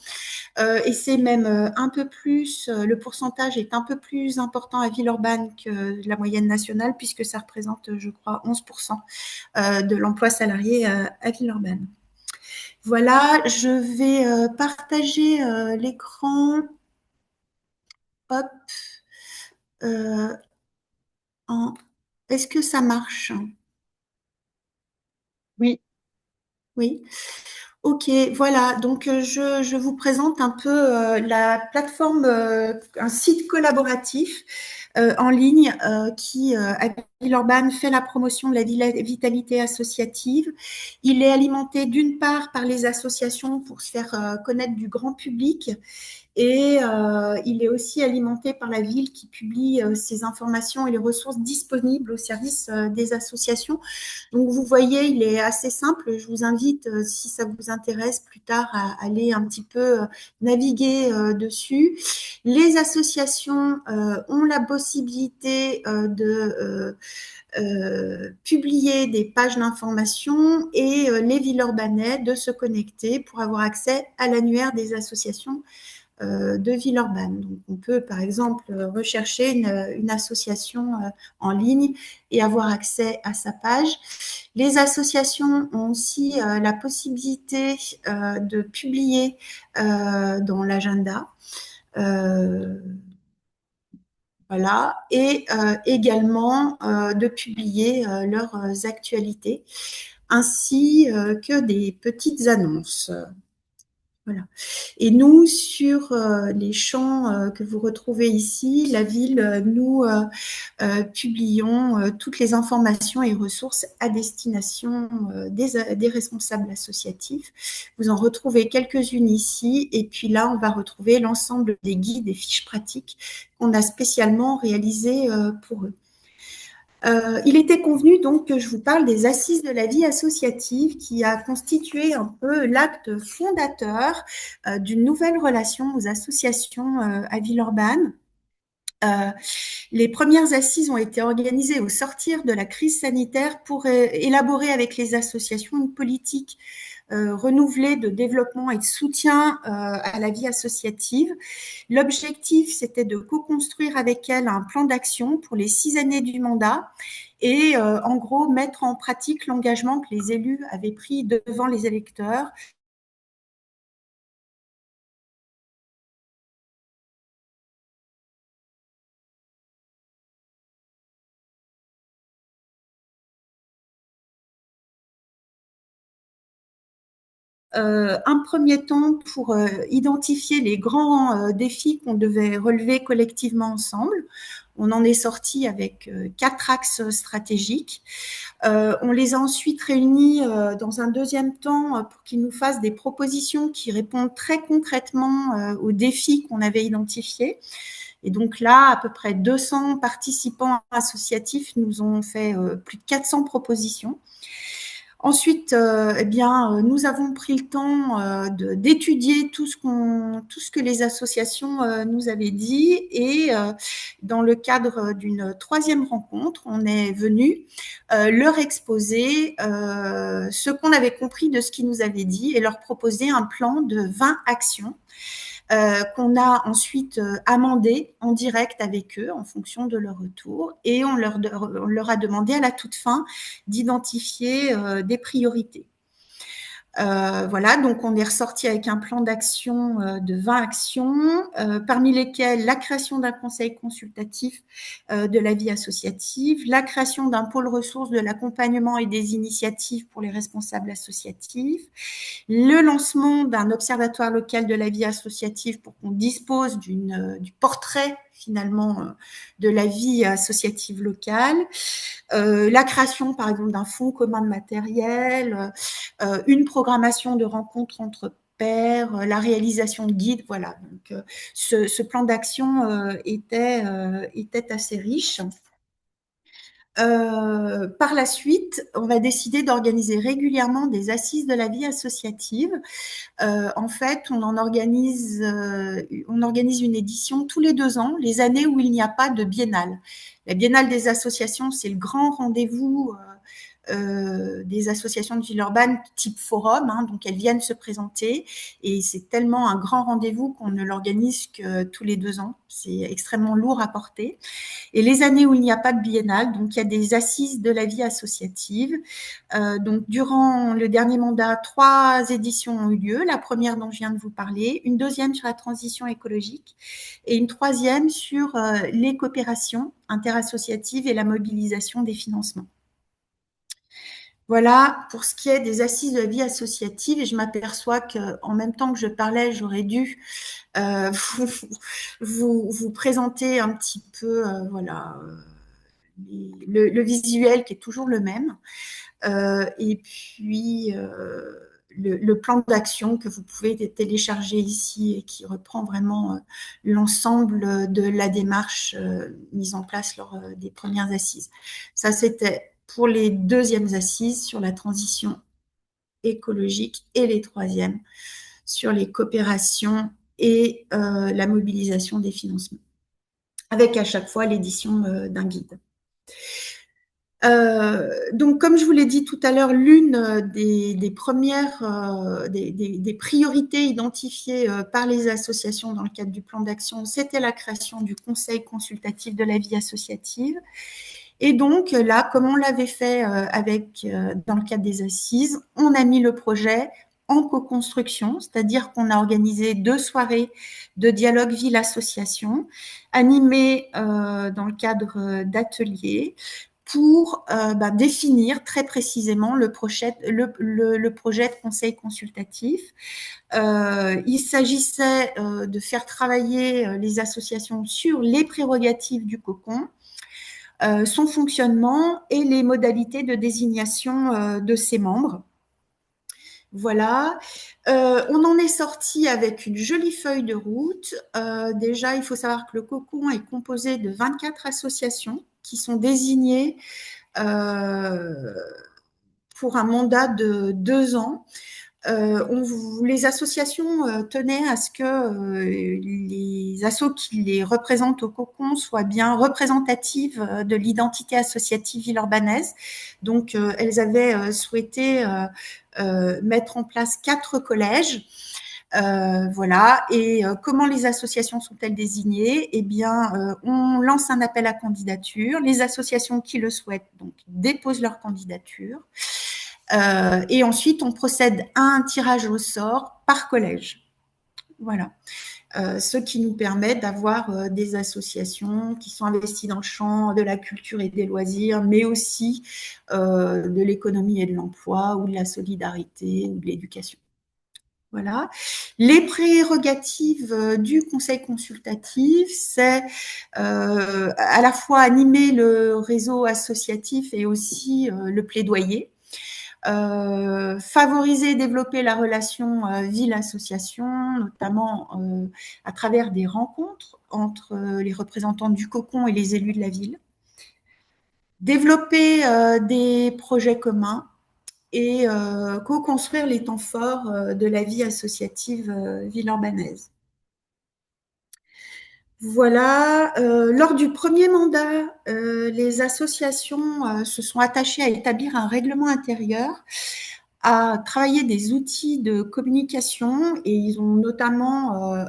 Et c'est même un peu plus, le pourcentage est un peu plus important à Villeurbanne que la moyenne nationale, puisque ça représente, je crois, 11% de l'emploi salarié à Villeurbanne. Voilà, je vais partager l'écran. Hop. En... Est-ce que ça marche? Oui. Oui. Ok, voilà. Donc, je vous présente un peu la plateforme, un site collaboratif en ligne qui, à Villeurbanne, fait la promotion de la vitalité associative. Il est alimenté d'une part par les associations pour se faire connaître du grand public et il est aussi alimenté par la ville qui publie ces informations et les ressources disponibles au service des associations. Donc, vous voyez, il est assez simple. Je vous invite, si ça vous intéresse plus tard, à aller un petit peu naviguer dessus. Les associations ont la possibilité de publier des pages d'information et les Villeurbanais de se connecter pour avoir accès à l'annuaire des associations de Villeurbanne. Donc, on peut, par exemple, rechercher une association en ligne et avoir accès à sa page. Les associations ont aussi la possibilité de publier dans l'agenda. Voilà, et également de publier leurs actualités, ainsi que des petites annonces. Voilà. Et nous, sur les champs que vous retrouvez ici, la ville, nous publions toutes les informations et ressources à destination des responsables associatifs. Vous en retrouvez quelques-unes ici, et puis là, on va retrouver l'ensemble des guides et fiches pratiques qu'on a spécialement réalisées pour eux. Il était convenu donc que je vous parle des Assises de la vie associative qui a constitué un peu l'acte fondateur d'une nouvelle relation aux associations à Villeurbanne. Les premières assises ont été organisées au sortir de la crise sanitaire pour élaborer avec les associations une politique renouvelée de développement et de soutien à la vie associative. L'objectif, c'était de co-construire avec elles un plan d'action pour les 6 années du mandat et en gros mettre en pratique l'engagement que les élus avaient pris devant les électeurs. Un premier temps pour identifier les grands défis qu'on devait relever collectivement ensemble. On en est sorti avec 4 axes stratégiques. On les a ensuite réunis dans un deuxième temps pour qu'ils nous fassent des propositions qui répondent très concrètement aux défis qu'on avait identifiés. Et donc là, à peu près 200 participants associatifs nous ont fait plus de 400 propositions. Ensuite, nous avons pris le temps d'étudier tout ce que les associations nous avaient dit et dans le cadre d'une troisième rencontre, on est venu leur exposer ce qu'on avait compris de ce qu'ils nous avaient dit et leur proposer un plan de 20 actions qu'on a ensuite amendé en direct avec eux en fonction de leur retour et on leur a demandé à la toute fin d'identifier des priorités. Voilà, donc on est ressorti avec un plan d'action de 20 actions, parmi lesquelles la création d'un conseil consultatif de la vie associative, la création d'un pôle ressources de l'accompagnement et des initiatives pour les responsables associatifs, le lancement d'un observatoire local de la vie associative pour qu'on dispose du portrait finalement de la vie associative locale, la création par exemple d'un fonds commun de matériel, une programmation de rencontres entre pairs, la réalisation de guides, voilà. Donc ce plan d'action était assez riche. Par la suite, on va décider d'organiser régulièrement des assises de la vie associative. En fait, on organise une édition tous les 2 ans, les années où il n'y a pas de biennale. La biennale des associations, c'est le grand rendez-vous des associations de Villeurbanne type forum, hein, donc elles viennent se présenter et c'est tellement un grand rendez-vous qu'on ne l'organise que tous les 2 ans. C'est extrêmement lourd à porter. Et les années où il n'y a pas de biennale, donc il y a des assises de la vie associative. Donc durant le dernier mandat, 3 éditions ont eu lieu. La première dont je viens de vous parler, une deuxième sur la transition écologique et une troisième sur les coopérations interassociatives et la mobilisation des financements. Voilà pour ce qui est des assises de la vie associative. Et je m'aperçois qu'en même temps que je parlais, j'aurais dû vous, vous présenter un petit peu voilà, le visuel qui est toujours le même. Et puis le plan d'action que vous pouvez télécharger ici et qui reprend vraiment l'ensemble de la démarche mise en place lors des premières assises. Ça, c'était pour les deuxièmes assises sur la transition écologique et les troisièmes sur les coopérations et la mobilisation des financements, avec à chaque fois l'édition d'un guide. Donc, comme je vous l'ai dit tout à l'heure, l'une des premières des priorités identifiées par les associations dans le cadre du plan d'action, c'était la création du Conseil consultatif de la vie associative. Et donc là, comme on l'avait fait dans le cadre des assises, on a mis le projet en co-construction, c'est-à-dire qu'on a organisé 2 soirées de dialogue ville-association, animées dans le cadre d'ateliers, pour définir très précisément le projet de conseil consultatif. Il s'agissait de faire travailler les associations sur les prérogatives du cocon, son fonctionnement et les modalités de désignation de ses membres. Voilà. On en est sorti avec une jolie feuille de route. Déjà, il faut savoir que le cocon est composé de 24 associations qui sont désignées pour un mandat de 2 ans. Les associations tenaient à ce que les assos qui les représentent au cocon soient bien représentatives de l'identité associative villeurbannaise. Donc, elles avaient souhaité mettre en place 4 collèges. Voilà. Et comment les associations sont-elles désignées? Eh bien, on lance un appel à candidature. Les associations qui le souhaitent donc déposent leur candidature. Et ensuite, on procède à un tirage au sort par collège. Voilà. Ce qui nous permet d'avoir des associations qui sont investies dans le champ de la culture et des loisirs, mais aussi de l'économie et de l'emploi, ou de la solidarité, ou de l'éducation. Voilà. Les prérogatives du conseil consultatif, c'est à la fois animer le réseau associatif et aussi le plaidoyer. Favoriser et développer la relation ville-association, notamment à travers des rencontres entre les représentants du cocon et les élus de la ville. Développer des projets communs et co-construire les temps forts de la vie associative villeurbannaise. Voilà. Lors du premier mandat, les associations se sont attachées à établir un règlement intérieur, à travailler des outils de communication, et ils ont notamment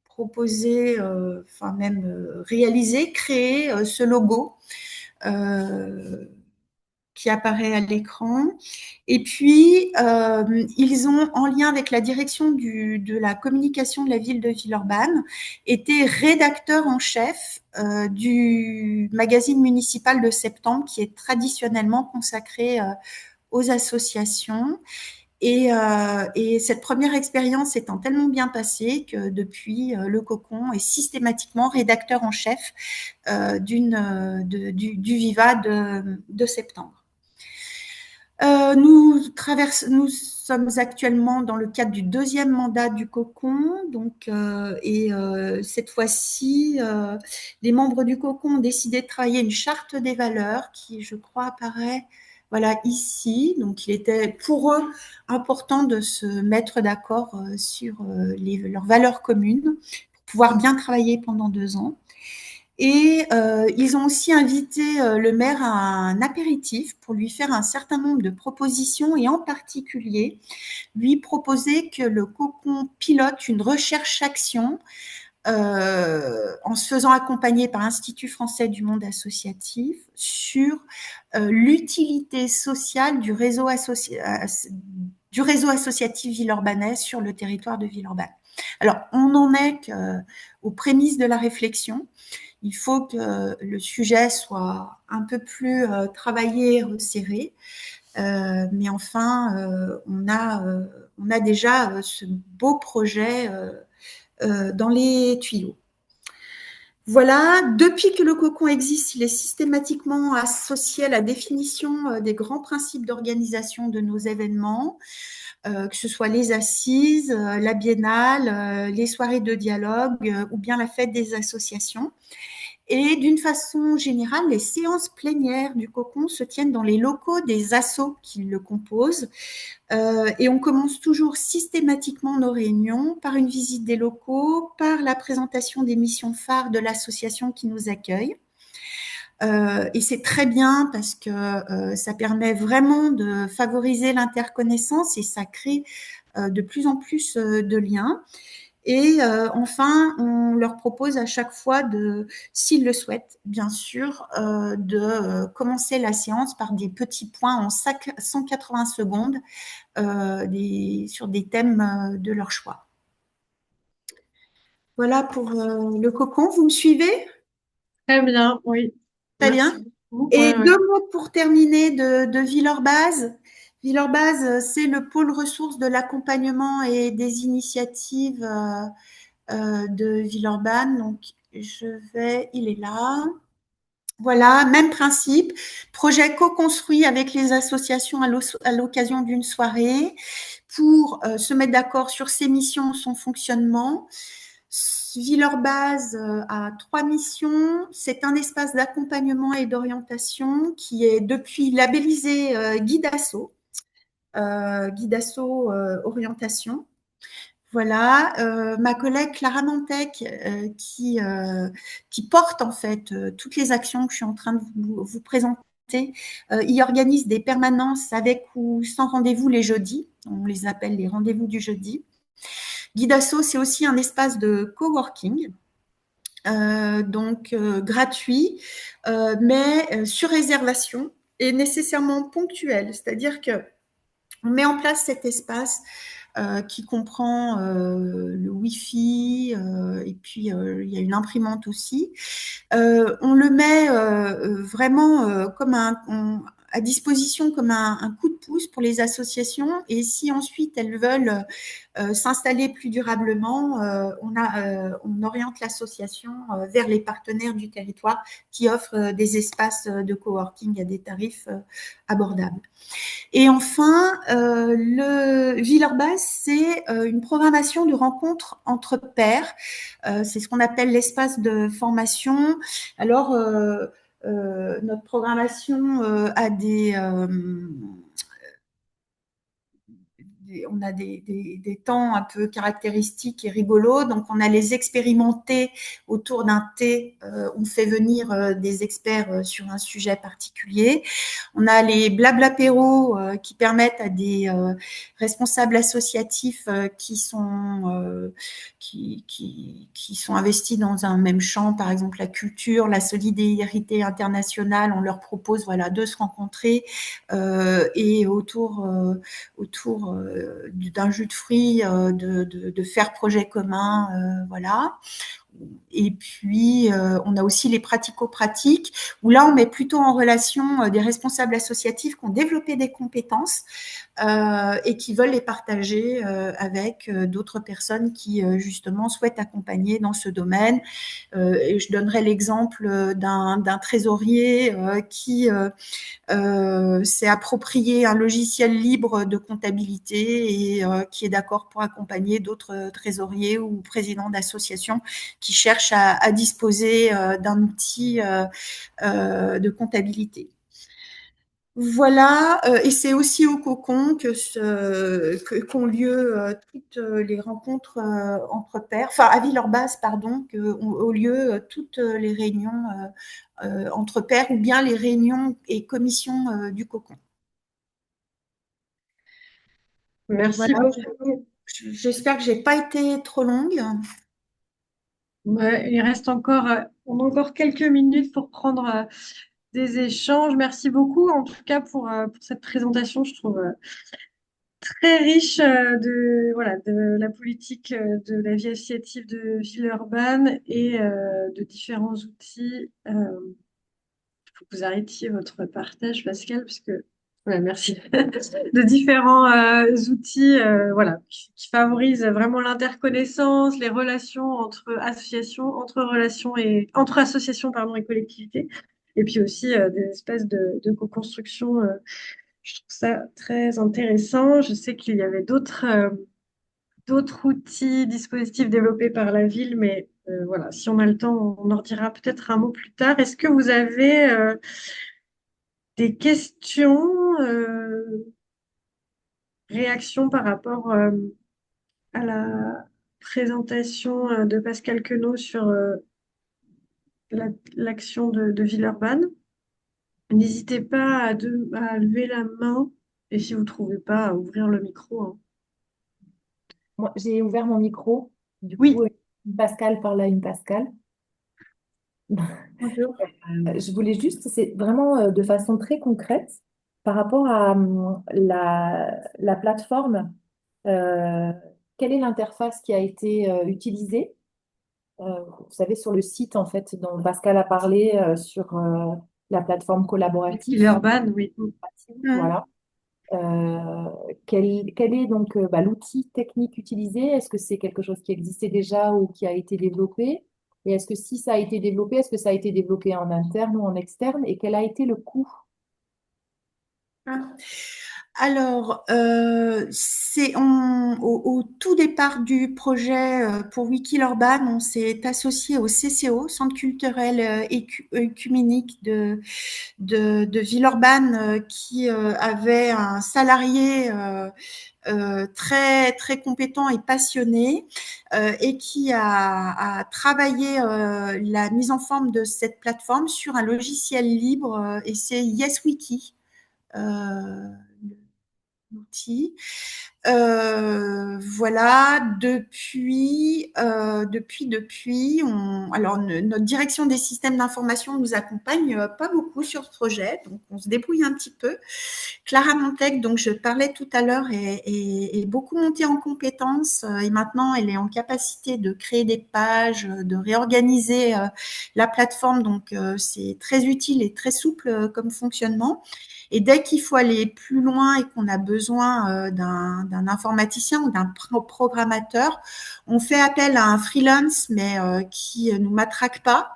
proposé, enfin même réalisé, créé ce logo qui apparaît à l'écran. Et puis, ils ont, en lien avec la direction de la communication de la ville de Villeurbanne, été rédacteurs en chef du magazine municipal de septembre, qui est traditionnellement consacré aux associations. Et cette première expérience étant tellement bien passée que depuis, le cocon est systématiquement rédacteur en chef du Viva de septembre. Nous sommes actuellement dans le cadre du 2e mandat du cocon, donc, cette fois-ci, les membres du cocon ont décidé de travailler une charte des valeurs qui, je crois, apparaît voilà, ici. Donc, il était pour eux important de se mettre d'accord sur leurs valeurs communes pour pouvoir bien travailler pendant 2 ans. Et ils ont aussi invité le maire à un apéritif pour lui faire un certain nombre de propositions, et en particulier lui proposer que le cocon pilote une recherche-action en se faisant accompagner par l'Institut français du monde associatif sur l'utilité sociale du réseau associatif villeurbanais sur le territoire de Villeurbanne. Alors, on n'en est qu'aux prémices de la réflexion. Il faut que le sujet soit un peu plus travaillé, resserré. Mais enfin, on a déjà ce beau projet dans les tuyaux. Voilà, depuis que le cocon existe, il est systématiquement associé à la définition des grands principes d'organisation de nos événements, que ce soit les assises, la biennale, les soirées de dialogue ou bien la fête des associations. Et d'une façon générale, les séances plénières du cocon se tiennent dans les locaux des assos qui le composent. Et on commence toujours systématiquement nos réunions par une visite des locaux, par la présentation des missions phares de l'association qui nous accueille. Et c'est très bien parce que ça permet vraiment de favoriser l'interconnaissance et ça crée de plus en plus de liens. Et enfin, on leur propose à chaque fois s'ils le souhaitent, bien sûr, de commencer la séance par des petits points en 180 secondes sur des thèmes de leur choix. Voilà pour le cocon. Vous me suivez? Très bien, oui. Très Merci bien. beaucoup. Et Ouais, ouais. 2 mots pour terminer de Villeurbanne. Villeurbanne, c'est le pôle ressources de l'accompagnement et des initiatives de Villeurbanne. Donc, il est là. Voilà, même principe. Projet co-construit avec les associations à l'occasion d'une soirée pour se mettre d'accord sur ses missions, son fonctionnement. Villeurbanne a 3 missions. C'est un espace d'accompagnement et d'orientation qui est depuis labellisé Guidasso, Guidasso Orientation. Voilà, ma collègue Clara Mantec qui porte en fait toutes les actions que je suis en train de vous présenter. Il organise des permanences avec ou sans rendez-vous les jeudis. On les appelle les rendez-vous du jeudi. Guidasso, c'est aussi un espace de coworking, donc gratuit, mais sur réservation et nécessairement ponctuel. C'est-à-dire que on met en place cet espace qui comprend le Wi-Fi et puis il y a une imprimante aussi. On le met vraiment comme à disposition comme un coup de pouce pour les associations et si ensuite elles veulent s'installer plus durablement, on oriente l'association vers les partenaires du territoire qui offrent des espaces de coworking à des tarifs abordables. Et enfin, le Villeurbanne, c'est une programmation de rencontres entre pairs. C'est ce qu'on appelle l'espace de formation. Alors, notre programmation a on a des temps un peu caractéristiques et rigolos. Donc, on a les expérimentés autour d'un thé. On fait venir des experts sur un sujet particulier. On a les blabla-péros qui permettent à des responsables associatifs qui sont investis dans un même champ, par exemple la culture, la solidarité internationale. On leur propose voilà, de se rencontrer et autour d'un jus de fruits, de faire projet commun, voilà. Et puis, on a aussi les pratico-pratiques, où là, on met plutôt en relation des responsables associatifs qui ont développé des compétences et qui veulent les partager avec d'autres personnes qui, justement, souhaitent accompagner dans ce domaine. Et je donnerai l'exemple d'un trésorier qui s'est approprié un logiciel libre de comptabilité et qui est d'accord pour accompagner d'autres trésoriers ou présidents d'associations qui cherchent à disposer d'un outil de comptabilité. Voilà, et c'est aussi au Cocon qu'ont lieu toutes les rencontres entre pairs, enfin à Villeurbanne, pardon, qu'ont lieu toutes les réunions entre pairs ou bien les réunions et commissions du Cocon. Merci Voilà, beaucoup. j'espère que j'ai pas été trop longue. Ouais, il reste encore, on a encore quelques minutes pour prendre des échanges. Merci beaucoup, en tout cas, pour cette présentation. Je trouve très riche voilà, de la politique de la vie associative de Villeurbanne et de différents outils. Il faut que vous arrêtiez votre partage, Pascal, parce que Ouais, merci. De différents outils voilà, qui favorisent vraiment l'interconnaissance, les relations entre associations, entre associations pardon, et collectivités, et puis aussi des espèces de co-construction. Je trouve ça très intéressant. Je sais qu'il y avait d'autres outils, dispositifs développés par la ville, mais voilà, si on a le temps, on en redira peut-être un mot plus tard. Est-ce que vous avez des questions, réactions par rapport à la présentation de Pascal Queneau sur l'action de Villeurbanne? N'hésitez pas à lever la main et si vous ne trouvez pas, à ouvrir le micro, hein. Moi, j'ai ouvert mon micro. Du Oui, coup, une Pascal parle à une Pascal. Bonjour. Je voulais juste, c'est vraiment de façon très concrète par rapport à la plateforme. euh, Quelle est l'interface qui a été utilisée? Vous savez, sur le site en fait dont Pascal a parlé sur la plateforme collaborative. Villeurbanne, oui. Mm. Voilà. Euh, quel est donc l'outil technique utilisé? Est-ce que c'est quelque chose qui existait déjà ou qui a été développé? Et est-ce que si ça a été développé, est-ce que ça a été développé en interne ou en externe? Et quel a été le coût? Ah. Alors, au tout départ du projet pour Wikilurban, on s'est associé au CCO, Centre culturel œcuménique de Villeurbanne, qui avait un salarié très très compétent et passionné et qui a travaillé la mise en forme de cette plateforme sur un logiciel libre et c'est YesWiki. Euh, L'outil. Voilà, alors notre direction des systèmes d'information nous accompagne pas beaucoup sur ce projet, donc on se débrouille un petit peu. Clara Montec, donc je parlais tout à l'heure, est beaucoup montée en compétences et maintenant elle est en capacité de créer des pages, de réorganiser la plateforme, donc c'est très utile et très souple comme fonctionnement. Et dès qu'il faut aller plus loin et qu'on a besoin d'un informaticien ou d'un programmateur, on fait appel à un freelance, mais qui ne nous matraque pas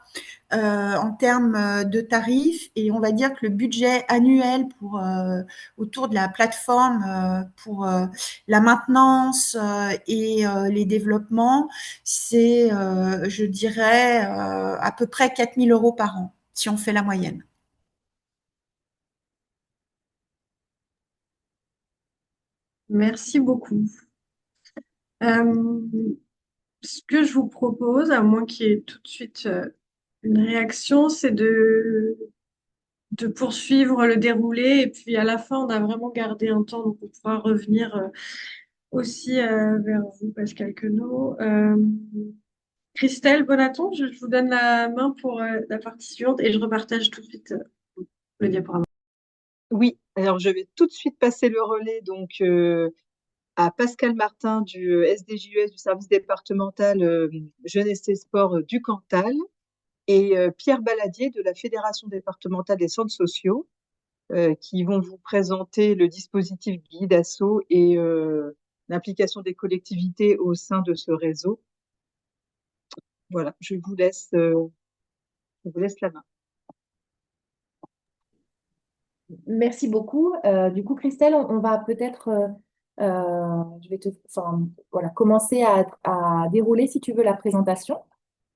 en termes de tarifs. Et on va dire que le budget annuel autour de la plateforme pour la maintenance et les développements, c'est, je dirais, à peu près 4 000 € par an, si on fait la moyenne. Merci beaucoup. Ce que je vous propose, à moins qu'il y ait tout de suite une réaction, c'est de poursuivre le déroulé. Et puis à la fin, on a vraiment gardé un temps, donc on pourra revenir aussi vers vous, Pascal Queneau. Christelle Bonaton, je vous donne la main pour la partie suivante et je repartage tout de suite le diaporama. Oui, alors je vais tout de suite passer le relais donc à Pascal Martin du SDJUS, du service départemental Jeunesse et Sport du Cantal, et Pierre Baladier de la Fédération départementale des centres sociaux, qui vont vous présenter le dispositif Guide Asso et l'implication des collectivités au sein de ce réseau. Voilà, je vous laisse la main. Merci beaucoup. Du coup, Christelle, on va peut-être, je vais voilà, commencer à dérouler, si tu veux, la présentation.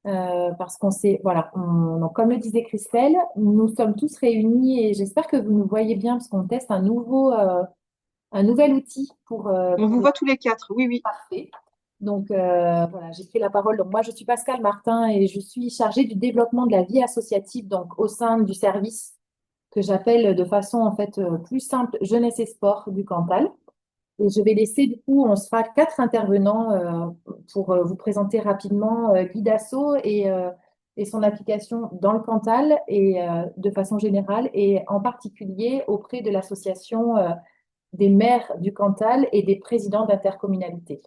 Parce qu'on sait, voilà, donc, comme le disait Christelle, nous sommes tous réunis et j'espère que vous nous voyez bien parce qu'on teste un nouvel outil On vous pour voit tous les quatre, oui, oui. parfait. Donc, voilà, j'ai pris la parole. Donc, moi, je suis Pascal Martin et je suis chargée du développement de la vie associative donc, au sein du service que j'appelle de façon en fait plus simple Jeunesse et Sport du Cantal. Et je vais laisser, du coup, on sera quatre intervenants pour vous présenter rapidement Guidasso et son application dans le Cantal et de façon générale et en particulier auprès de l'association des maires du Cantal et des présidents d'intercommunalité.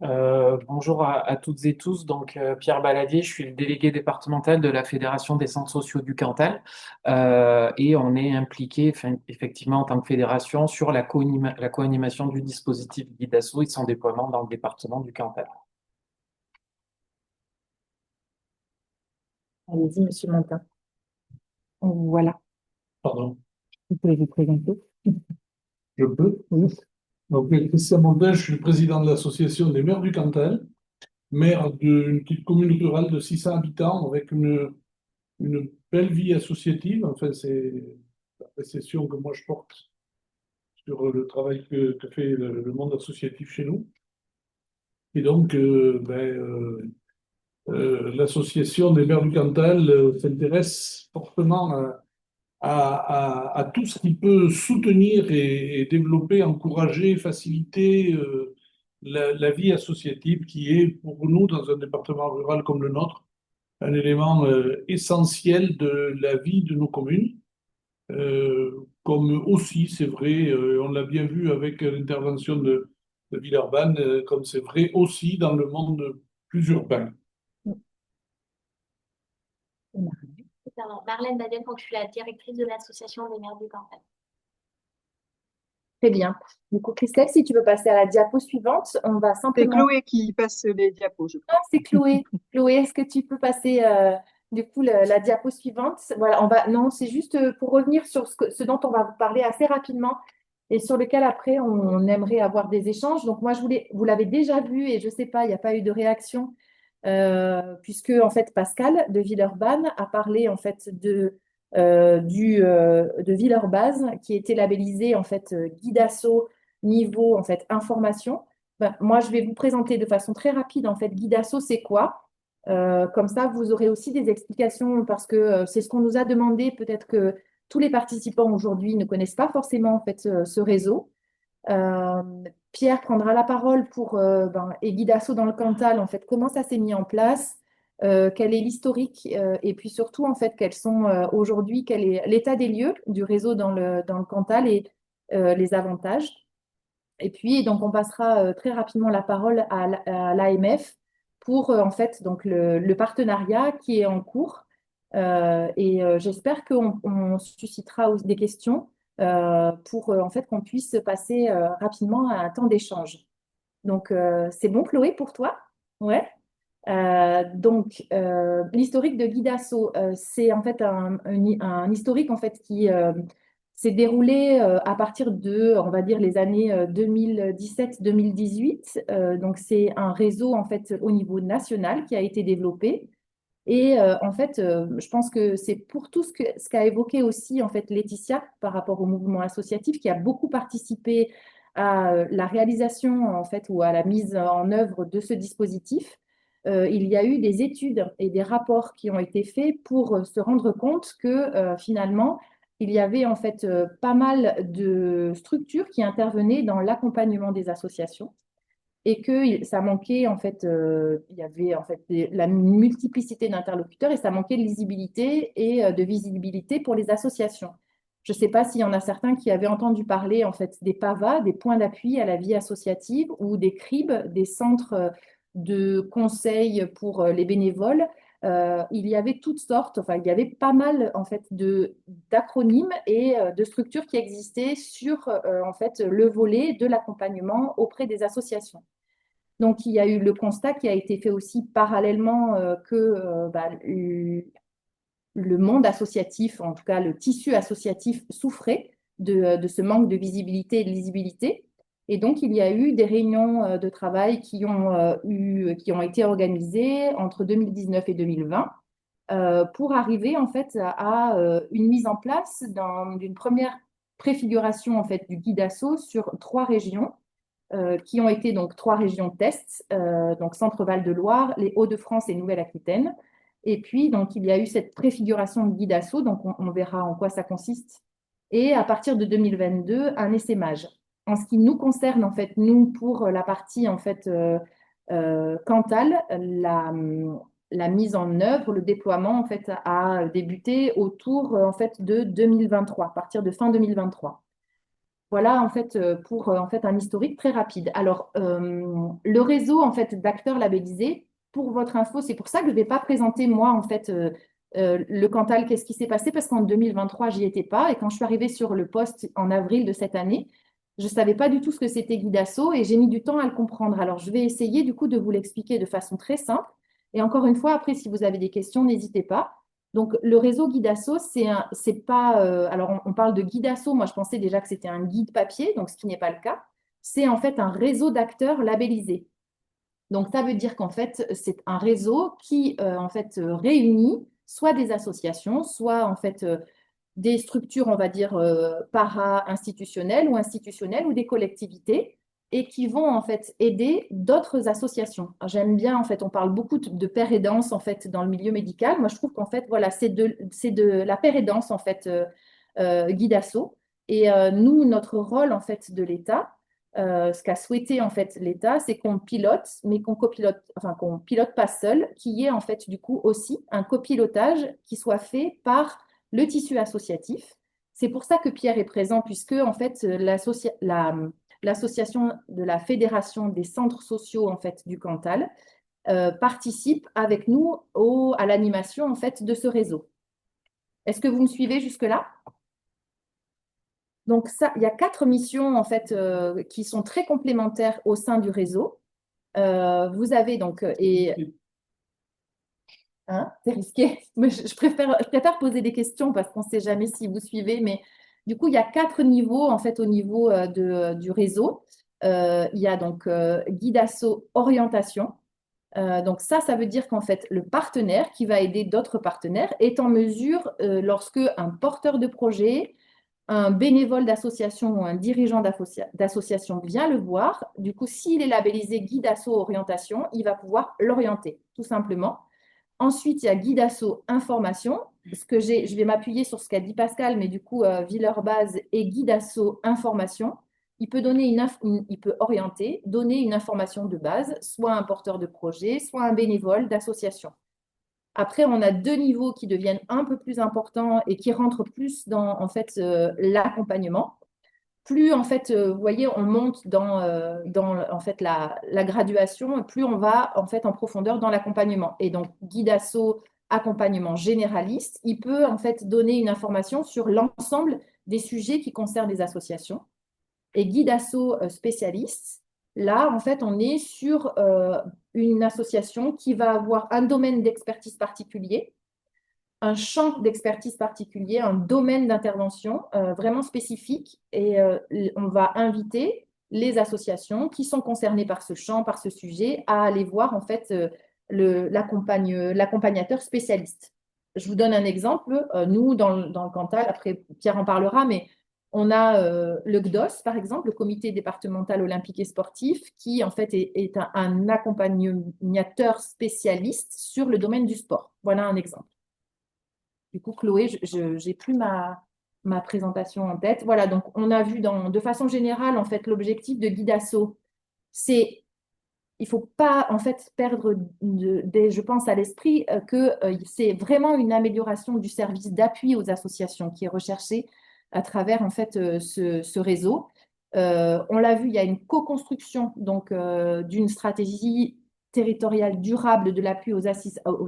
Bonjour à toutes et tous. Donc, Pierre Baladier, je suis le délégué départemental de la Fédération des centres sociaux du Cantal. Et on est impliqué, effectivement, en tant que fédération, sur la co-animation du dispositif Guidasso et son déploiement dans le département du Cantal. Allez-y, Monsieur Montin. Voilà, Pardon, vous pouvez vous présenter. je peux. Oui. Donc, Christian Montin, je suis le président de l'association des maires du Cantal, maire d'une petite commune rurale de 600 habitants avec une belle vie associative. Enfin, c'est l'appréciation que moi je porte sur le travail que fait le monde associatif chez nous. Et donc, l'association des maires du Cantal s'intéresse fortement à tout ce qui peut soutenir et développer, encourager, faciliter la vie associative qui est pour nous, dans un département rural comme le nôtre, un élément essentiel de la vie de nos communes. Comme aussi, c'est vrai, on l'a bien vu avec l'intervention de Villeurbanne, comme c'est vrai aussi dans le monde plus urbain. Alors, Marlène Badel, donc je suis la directrice de l'association des maires du Cantal. Très bien. Du coup, Christelle, si tu veux passer à la diapo suivante, on va C'est simplement... Chloé qui passe les diapos, je crois. Non, c'est Chloé. Chloé, est-ce que tu peux passer du coup la diapo suivante? Voilà, non, c'est juste pour revenir sur ce dont on va vous parler assez rapidement et sur lequel après on aimerait avoir des échanges. Donc moi, vous l'avez déjà vu et je sais pas, il n'y a pas eu de réaction puisque en fait Pascal de Villeurbanne a parlé en fait de Villeurbanne qui était labellisé en fait Guidasso niveau en fait information. Ben, moi, je vais vous présenter de façon très rapide, en fait, Guidasso, c'est quoi? Comme ça, vous aurez aussi des explications parce que c'est ce qu'on nous a demandé. Peut-être que tous les participants aujourd'hui ne connaissent pas forcément en fait, ce réseau. Euh, Pierre prendra la parole pour et Guidasso dans le Cantal, en fait, comment ça s'est mis en place, quel est l'historique et puis surtout, en fait, quels sont aujourd'hui, quel est l'état des lieux du réseau dans le Cantal et les avantages. Et puis, donc, on passera très rapidement la parole à l'AMF pour, en fait, donc le partenariat qui est en cours. J'espère qu'on suscitera aussi des questions pour, en fait, qu'on puisse passer rapidement à un temps d'échange. Donc, c'est bon, Chloé, pour toi? Ouais. L'historique de Guidasso, c'est en fait un historique en fait qui s'est déroulé à partir de, on va dire, les années 2017-2018. Donc, c'est un réseau en fait au niveau national qui a été développé. Et en fait, je pense que c'est pour tout ce qu'a évoqué aussi en fait Laetitia par rapport au mouvement associatif qui a beaucoup participé à la réalisation en fait ou à la mise en œuvre de ce dispositif. Il y a eu des études et des rapports qui ont été faits pour se rendre compte que finalement, il y avait en fait pas mal de structures qui intervenaient dans l'accompagnement des associations et que ça manquait en fait, il y avait en fait la multiplicité d'interlocuteurs et ça manquait de lisibilité et de visibilité pour les associations. Je ne sais pas s'il y en a certains qui avaient entendu parler en fait des PAVA, des points d'appui à la vie associative ou des CRIB, des centres de conseil pour les bénévoles. Il y avait toutes sortes, enfin il y avait pas mal en fait d'acronymes et de structures qui existaient sur en fait le volet de l'accompagnement auprès des associations. Donc, il y a eu le constat qui a été fait aussi parallèlement que le monde associatif, en tout cas le tissu associatif, souffrait de ce manque de visibilité et de lisibilité. Et donc, il y a eu des réunions de travail qui ont été organisées entre 2019 et 2020 pour arriver en fait à une mise en place d'une première préfiguration en fait du Guidasso sur 3 régions qui ont été donc 3 régions tests, donc Centre-Val de Loire, les Hauts-de-France et Nouvelle-Aquitaine. Et puis, donc, il y a eu cette préfiguration de Guidasso, donc on verra en quoi ça consiste. Et à partir de 2022, un essaimage. En ce qui nous concerne, en fait, nous, pour la partie, en fait, Cantal, la mise en œuvre, le déploiement, en fait, a débuté autour, en fait, de 2023, à partir de fin 2023. Voilà en fait pour en fait un historique très rapide. Alors le réseau en fait d'acteurs labellisés, pour votre info, c'est pour ça que je ne vais pas présenter moi en fait le Cantal, qu'est-ce qui s'est passé parce qu'en 2023 j'y étais pas et quand je suis arrivée sur le poste en avril de cette année, je savais pas du tout ce que c'était Guidasso et j'ai mis du temps à le comprendre. Alors je vais essayer du coup de vous l'expliquer de façon très simple et encore une fois après si vous avez des questions n'hésitez pas. Donc, le réseau Guidasso, c'est pas. Alors, on parle de Guidasso. Moi, je pensais déjà que c'était un guide papier, donc ce qui n'est pas le cas. C'est en fait un réseau d'acteurs labellisés. Donc, ça veut dire qu'en fait, c'est un réseau qui en fait réunit soit des associations, soit en fait des structures, on va dire para-institutionnelles ou institutionnelles ou des collectivités et qui vont en fait aider d'autres associations. J'aime bien en fait, on parle beaucoup de pair et danse en fait dans le milieu médical. Moi, je trouve qu'en fait, voilà, c'est de la pair et danse en fait Guidasso. Et nous, notre rôle en fait de l'État, ce qu'a souhaité en fait l'État, c'est qu'on pilote, mais qu'on copilote, enfin qu'on pilote pas seul, qu'il y ait en fait du coup aussi un copilotage qui soit fait par le tissu associatif. C'est pour ça que Pierre est présent, puisque en fait l'association de la Fédération des centres sociaux en fait du Cantal participe avec nous à l'animation en fait de ce réseau. Est-ce que vous me suivez jusque-là? Donc ça, il y a 4 missions en fait qui sont très complémentaires au sein du réseau. Vous avez donc hein, c'est risqué. Mais je préfère poser des questions parce qu'on ne sait jamais si vous suivez. Mais du coup, il y a 4 niveaux en fait au niveau du réseau. Il y a donc Guidasso orientation. Donc ça veut dire qu'en fait, le partenaire qui va aider d'autres partenaires est en mesure, lorsque un porteur de projet, un bénévole d'association ou un dirigeant d'association vient le voir, du coup, s'il est labellisé Guidasso orientation, il va pouvoir l'orienter, tout simplement. Ensuite, il y a Guidasso information. Je vais m'appuyer sur ce qu'a dit Pascal, mais du coup, Villeurbanne et Guidasso information. Il peut il peut orienter, donner une information de base, soit un porteur de projet, soit un bénévole d'association. Après, on a 2 niveaux qui deviennent un peu plus importants et qui rentrent plus dans en fait l'accompagnement. Plus en fait, vous voyez, on monte dans en fait la graduation, plus on va en fait en profondeur dans l'accompagnement. Et donc, Guidasso accompagnement généraliste, il peut en fait donner une information sur l'ensemble des sujets qui concernent les associations. Et Guidasso spécialiste, là, en fait, on est sur une association qui va avoir un domaine d'expertise particulier, un champ d'expertise particulier, un domaine d'intervention vraiment spécifique. Et on va inviter les associations qui sont concernées par ce champ, par ce sujet, à aller voir en fait l'accompagnateur spécialiste. Je vous donne un exemple. Nous, dans le Cantal, après Pierre en parlera, mais on a le CDOS, par exemple, le Comité départemental olympique et sportif, qui en fait est un accompagnateur spécialiste sur le domaine du sport. Voilà un exemple. Du coup, Chloé, je n'ai plus ma présentation en tête. Voilà, donc on a vu de façon générale, en fait, l'objectif de Guidasso, c'est il ne faut pas en fait perdre, je pense, à l'esprit que c'est vraiment une amélioration du service d'appui aux associations qui est recherchée à travers en fait ce réseau. On l'a vu, il y a une co-construction donc d'une stratégie territoriale durable de l'appui aux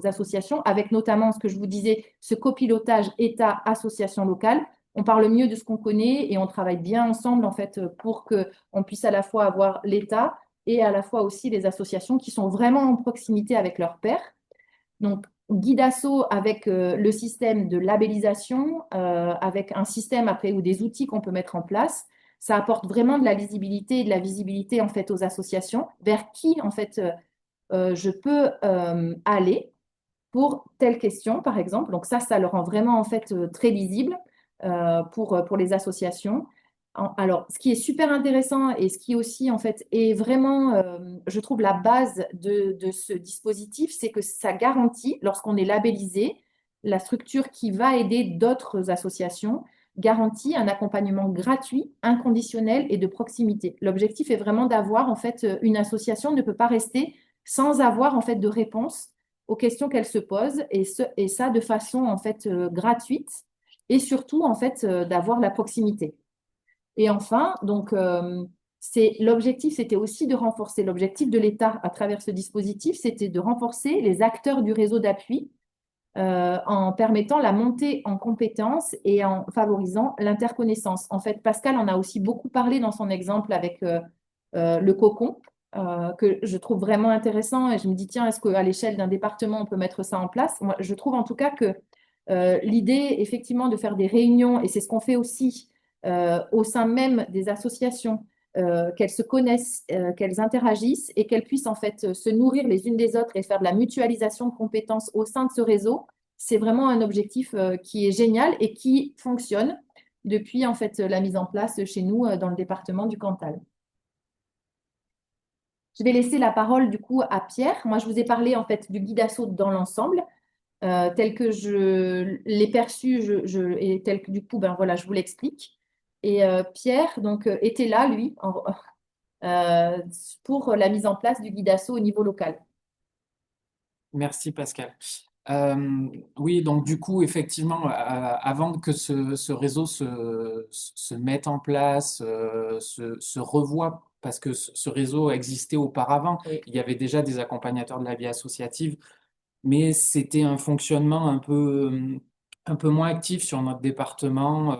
associations, avec notamment ce que je vous disais, ce copilotage État-association locale. On parle mieux de ce qu'on connaît et on travaille bien ensemble en fait pour qu'on puisse à la fois avoir l'État et à la fois aussi les associations qui sont vraiment en proximité avec leurs pairs. Donc, Guidasso avec le système de labellisation, avec un système après ou des outils qu'on peut mettre en place, ça apporte vraiment de la lisibilité et de la visibilité en fait aux associations vers qui en fait je peux aller pour telle question par exemple. Donc ça le rend vraiment en fait très lisible pour les associations. Alors, ce qui est super intéressant et ce qui aussi, en fait, est vraiment, je trouve, la base de ce dispositif, c'est que ça garantit, lorsqu'on est labellisé, la structure qui va aider d'autres associations garantit un accompagnement gratuit, inconditionnel et de proximité. L'objectif est vraiment d'avoir, en fait, une association ne peut pas rester sans avoir, en fait, de réponse aux questions qu'elle se pose et ça de façon, en fait, gratuite et surtout, en fait, d'avoir la proximité. Et enfin, donc, l'objectif, c'était aussi de renforcer, l'objectif de l'État à travers ce dispositif, c'était de renforcer les acteurs du réseau d'appui en permettant la montée en compétences et en favorisant l'interconnaissance. En fait, Pascal en a aussi beaucoup parlé dans son exemple avec le cocon, que je trouve vraiment intéressant. Et je me dis, tiens, est-ce qu'à l'échelle d'un département, on peut mettre ça en place? Moi, je trouve en tout cas que l'idée, effectivement, de faire des réunions, et c'est ce qu'on fait aussi au sein même des associations, qu'elles se connaissent, qu'elles interagissent et qu'elles puissent en fait se nourrir les unes des autres et faire de la mutualisation de compétences au sein de ce réseau, c'est vraiment un objectif qui est génial et qui fonctionne depuis en fait la mise en place chez nous dans le département du Cantal. Je vais laisser la parole du coup à Pierre. Moi, je vous ai parlé en fait du guide assaut dans l'ensemble, tel que je l'ai perçu, et tel que du coup, ben voilà, je vous l'explique. Et Pierre donc était là, lui, euh, pour la mise en place du guide assaut au niveau local. Merci Pascal. Oui, donc du coup, effectivement, avant que ce réseau se mette en place, se revoie, parce que ce réseau existait auparavant, Oui. il y avait déjà des accompagnateurs de la vie associative, mais c'était un fonctionnement un peu moins actif sur notre département,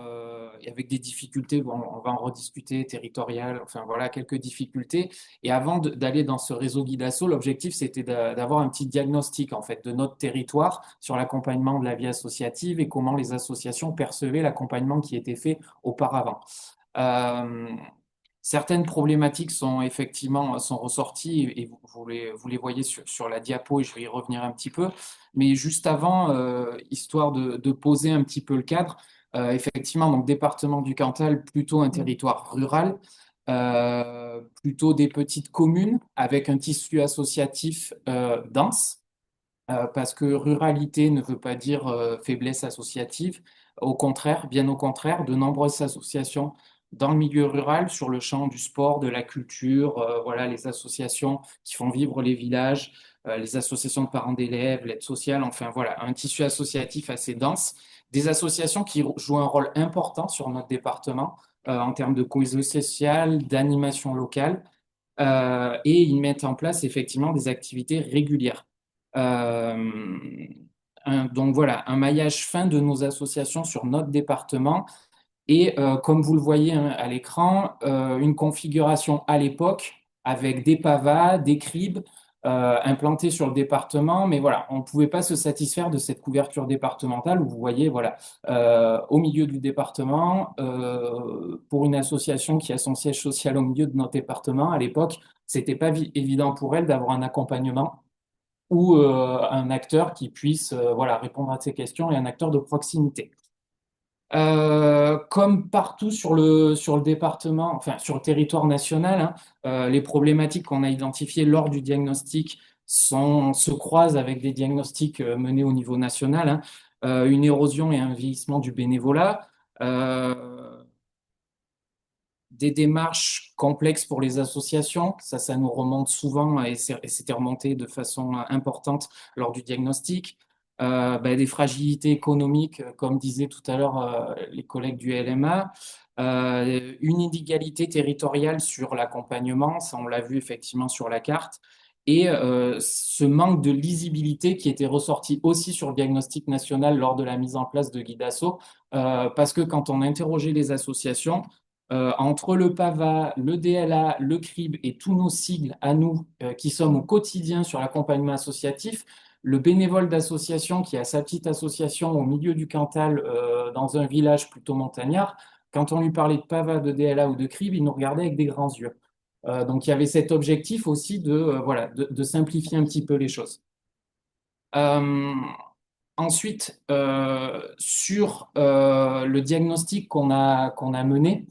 et avec des difficultés, bon, on va en rediscuter, territoriales, enfin voilà, quelques difficultés. Et avant d'aller dans ce réseau Guidasso, l'objectif, c'était d'avoir un petit diagnostic, en fait, de notre territoire sur l'accompagnement de la vie associative et comment les associations percevaient l'accompagnement qui était fait auparavant. Euh, Certaines problématiques sont effectivement sont ressorties et vous les voyez sur la diapo et je vais y revenir un petit peu. Mais juste avant, histoire de poser un petit peu le cadre, effectivement, donc département du Cantal, plutôt un territoire rural, plutôt des petites communes avec un tissu associatif dense. Parce que ruralité ne veut pas dire faiblesse associative. Au contraire, bien au contraire, de nombreuses associations dans le milieu rural, sur le champ du sport, de la culture, voilà, les associations qui font vivre les villages, les associations de parents d'élèves, l'aide sociale, enfin voilà, un tissu associatif assez dense. Des associations qui jouent un rôle important sur notre département en termes de cohésion sociale, d'animation locale, et ils mettent en place effectivement des activités régulières. Euh, donc voilà, un maillage fin de nos associations sur notre département et comme vous le voyez hein, à l'écran, une configuration à l'époque avec des pavas, des cribs implantés sur le département. Mais voilà, on ne pouvait pas se satisfaire de cette couverture départementale où vous voyez, voilà, au milieu du département, pour une association qui a son siège social au milieu de notre département, à l'époque, c'était pas évident pour elle d'avoir un accompagnement ou un acteur qui puisse voilà, répondre à ces questions et un acteur de proximité. Comme partout sur le département, enfin sur le territoire national, hein, les problématiques qu'on a identifiées lors du diagnostic se croisent avec des diagnostics menés au niveau national, hein. Une érosion et un vieillissement du bénévolat, des démarches complexes pour les associations, ça nous remonte souvent et c'était remonté de façon importante lors du diagnostic. Des fragilités économiques, comme disaient tout à l'heure les collègues du LMA, une inégalité territoriale sur l'accompagnement, ça on l'a vu effectivement sur la carte, et ce manque de lisibilité qui était ressorti aussi sur le diagnostic national lors de la mise en place de Guidasso, parce que quand on interrogeait les associations, entre le PAVA, le DLA, le CRIB et tous nos sigles à nous qui sommes au quotidien sur l'accompagnement associatif, le bénévole d'association qui a sa petite association au milieu du Cantal dans un village plutôt montagnard, quand on lui parlait de PAVA, de DLA ou de CRIB, il nous regardait avec des grands yeux. Donc il y avait cet objectif aussi voilà, de simplifier un petit peu les choses. Ensuite, sur le diagnostic qu'on a mené,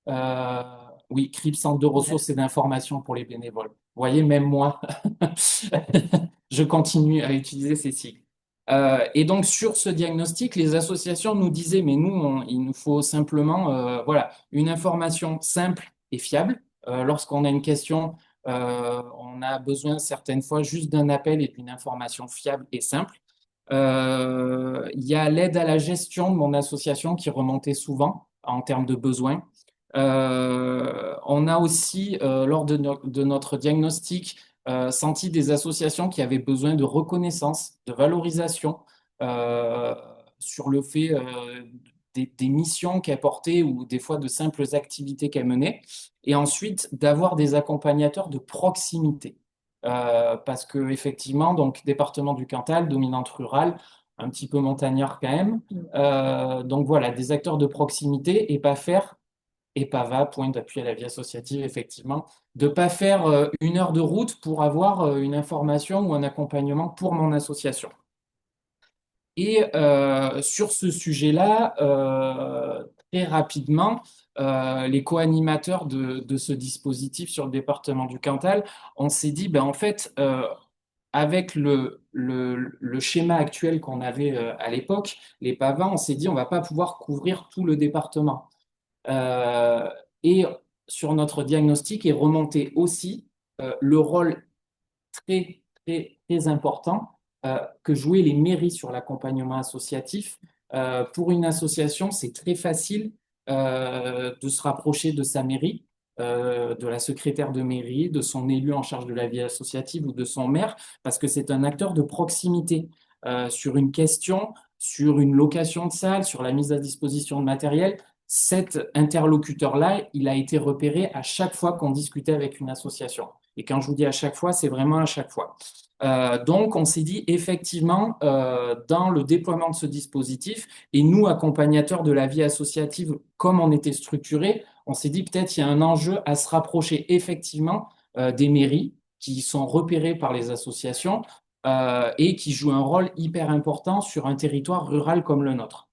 euh, oui, CRIB, centre de ressources et d'information pour les bénévoles. Vous voyez, même moi, je continue à utiliser ces sigles. Et donc, sur ce diagnostic, les associations nous disaient, mais nous, il nous faut simplement voilà, une information simple et fiable. Lorsqu'on a une question, on a besoin certaines fois juste d'un appel et d'une information fiable et simple. Il y a l'aide à la gestion de mon association qui remontait souvent en termes de besoins. On a aussi, lors de notre diagnostic, senti des associations qui avaient besoin de reconnaissance, de valorisation euh, sur le fait des missions qu'elles portaient ou des fois de simples activités qu'elles menaient. Et ensuite, d'avoir des accompagnateurs de proximité. Parce que effectivement, donc département du Cantal, dominante rurale, un petit peu montagnard quand même. Donc voilà, des acteurs de proximité et pas faire EPAVA, point d'appui à la vie associative, effectivement, de ne pas faire 1 heure de route pour avoir une information ou un accompagnement pour mon association. Et sur ce sujet-là, très rapidement, les co-animateurs de ce dispositif sur le département du Cantal, on s'est dit, ben, en fait, avec le schéma actuel qu'on avait à l'époque, les PAVA, on s'est dit, on ne va pas pouvoir couvrir tout le département. Euh, et sur notre diagnostic est remonté aussi le rôle très, très, très important que jouaient les mairies sur l'accompagnement associatif. Pour une association, c'est très facile de se rapprocher de sa mairie, de la secrétaire de mairie, de son élu en charge de la vie associative ou de son maire, parce que c'est un acteur de proximité sur une question, sur une location de salle, sur la mise à disposition de matériel. Cet interlocuteur-là, il a été repéré à chaque fois qu'on discutait avec une association. Et quand je vous dis à chaque fois, c'est vraiment à chaque fois. Donc, on s'est dit effectivement, dans le déploiement de ce dispositif, et nous, accompagnateurs de la vie associative, comme on était structuré, on s'est dit peut-être il y a un enjeu à se rapprocher effectivement des mairies qui sont repérées par les associations et qui jouent un rôle hyper important sur un territoire rural comme le nôtre.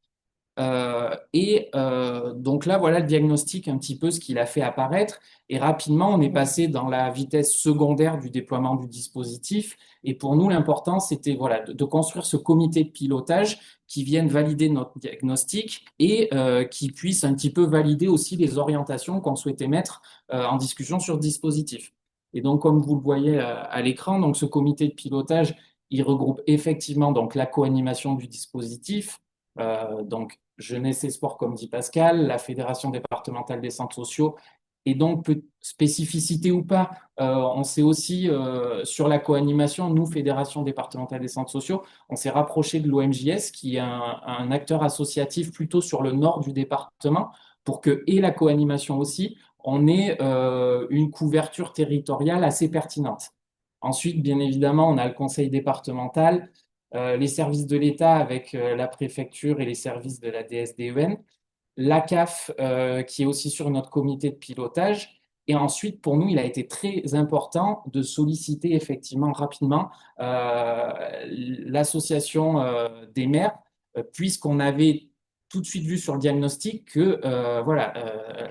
Donc là, voilà le diagnostic, un petit peu ce qu'il a fait apparaître. Et rapidement, on est passé dans la vitesse secondaire du déploiement du dispositif. Et pour nous, l'important, c'était voilà, de construire ce comité de pilotage qui vienne valider notre diagnostic et qui puisse un petit peu valider aussi les orientations qu'on souhaitait mettre en discussion sur le dispositif. Et donc, comme vous le voyez à l'écran, donc ce comité de pilotage, il regroupe effectivement donc la co-animation du dispositif, donc Jeunesse et Sport, comme dit Pascal, la Fédération départementale des centres sociaux. Et donc, spécificité ou pas, on s'est aussi, sur la co-animation, nous, Fédération départementale des centres sociaux, on s'est rapproché de l'OMJS, qui est un acteur associatif plutôt sur le nord du département, pour que, et la co-animation aussi, on ait une couverture territoriale assez pertinente. Ensuite, bien évidemment, on a le conseil départemental, les services de l'État avec la préfecture et les services de la DSDEN, la CAF qui est aussi sur notre comité de pilotage. Et ensuite, pour nous, il a été très important de solliciter effectivement rapidement l'association des maires, puisqu'on avait tout de suite vu sur le diagnostic que voilà,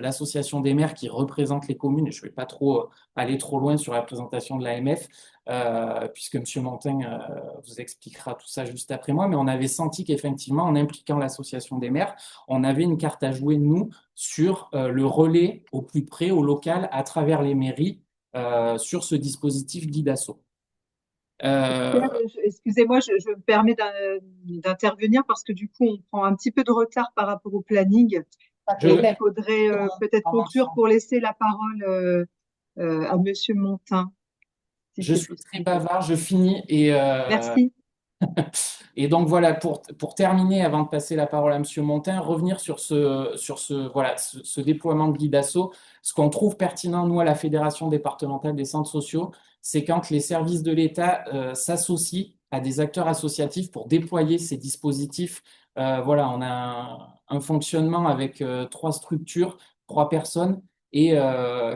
l'association des maires qui représente les communes, et je ne vais pas trop aller trop loin sur la présentation de l'AMF, puisque M. Montin vous expliquera tout ça juste après moi, mais on avait senti qu'effectivement, en impliquant l'association des maires, on avait une carte à jouer, nous, sur le relais au plus près, au local, à travers les mairies, sur ce dispositif Guidasso. Excusez-moi, je me permets d'intervenir parce que du coup, on prend un petit peu de retard par rapport au planning. Il faudrait peut-être conclure pour laisser la parole à Monsieur Montin. Si je suis très bavard, je finis. Merci. Et donc voilà, pour terminer, avant de passer la parole à M. Montin, revenir sur voilà, ce déploiement de Guidasso. Ce qu'on trouve pertinent, nous, à la Fédération départementale des centres sociaux, c'est quand les services de l'État s'associent à des acteurs associatifs pour déployer ces dispositifs. Voilà, on a un fonctionnement avec 3 structures, 3 personnes. Et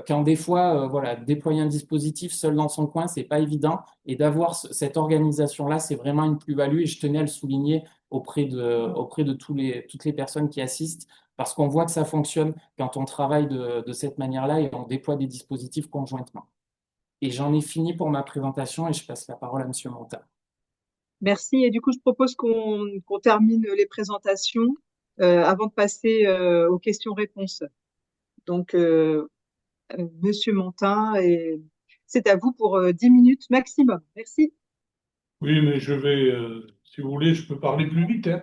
quand des fois, voilà, déployer un dispositif seul dans son coin, c'est pas évident. Et d'avoir cette organisation-là, c'est vraiment une plus-value. Et je tenais à le souligner auprès de toutes les personnes qui assistent, parce qu'on voit que ça fonctionne quand on travaille de cette manière-là et on déploie des dispositifs conjointement. Et j'en ai fini pour ma présentation et je passe la parole à M. Monta. Merci. Et du coup, je propose qu'on termine les présentations avant de passer aux questions-réponses. Donc, Monsieur Montin, c'est à vous pour 10 minutes maximum. Merci. Oui, mais je vais, si vous voulez, je peux parler plus vite, hein.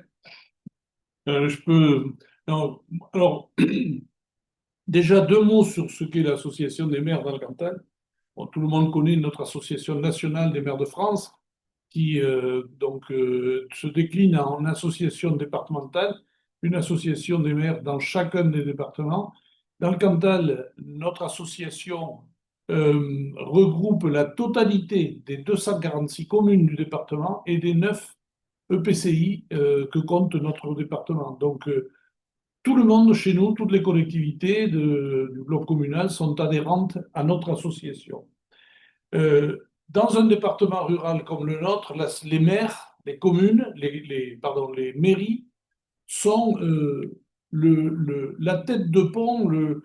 Je peux. Non, alors, Déjà, deux mots sur ce qu'est l'association des maires dans le Cantal. Bon, tout le monde connaît notre association nationale des maires de France, qui se décline en association départementale, une association des maires dans chacun des départements. Dans le Cantal, notre association regroupe la totalité des 246 communes du département et des 9 EPCI que compte notre département. Donc, tout le monde chez nous, toutes les collectivités du bloc communal sont adhérentes à notre association. Dans un département rural comme le nôtre, les maires, les communes, les mairies sont la tête de pont, le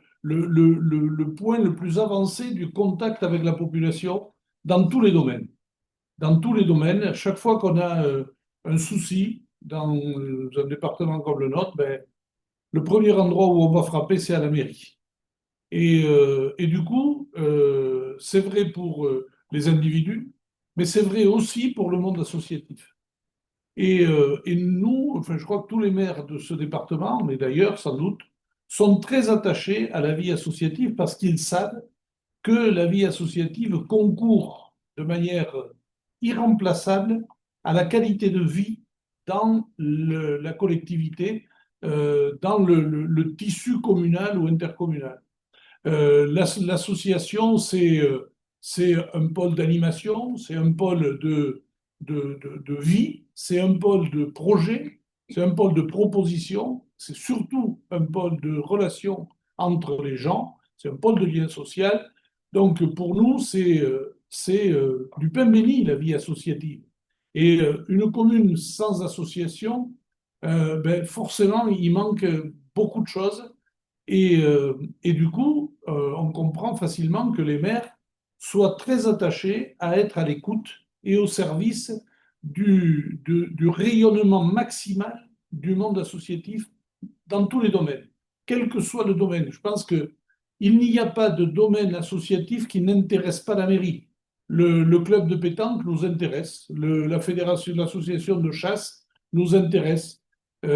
point le plus avancé du contact avec la population dans tous les domaines. Dans tous les domaines, chaque fois qu'on a un souci dans un département comme le nôtre, ben, le premier endroit où on va frapper, c'est à la mairie. Et du coup, c'est vrai pour les individus, mais c'est vrai aussi pour le monde associatif. Et nous, enfin, je crois que tous les maires de ce département, mais d'ailleurs sans doute, sont très attachés à la vie associative parce qu'ils savent que la vie associative concourt de manière irremplaçable à la qualité de vie dans la collectivité, dans le tissu communal ou intercommunal. L'association, c'est un pôle d'animation, c'est un pôle de vie, c'est un pôle de projet, c'est un pôle de proposition, c'est surtout un pôle de relation entre les gens, c'est un pôle de lien social. Donc pour nous, c'est du pain béni, la vie associative. Et une commune sans association, ben forcément, il manque beaucoup de choses et du coup, on comprend facilement que les maires soient très attachés à être à l'écoute et au service du rayonnement maximal du monde associatif dans tous les domaines, quel que soit le domaine. Je pense qu'il n'y a pas de domaine associatif qui n'intéresse pas la mairie. Le club de pétanque nous intéresse, la fédération, l'association de chasse nous intéresse, tout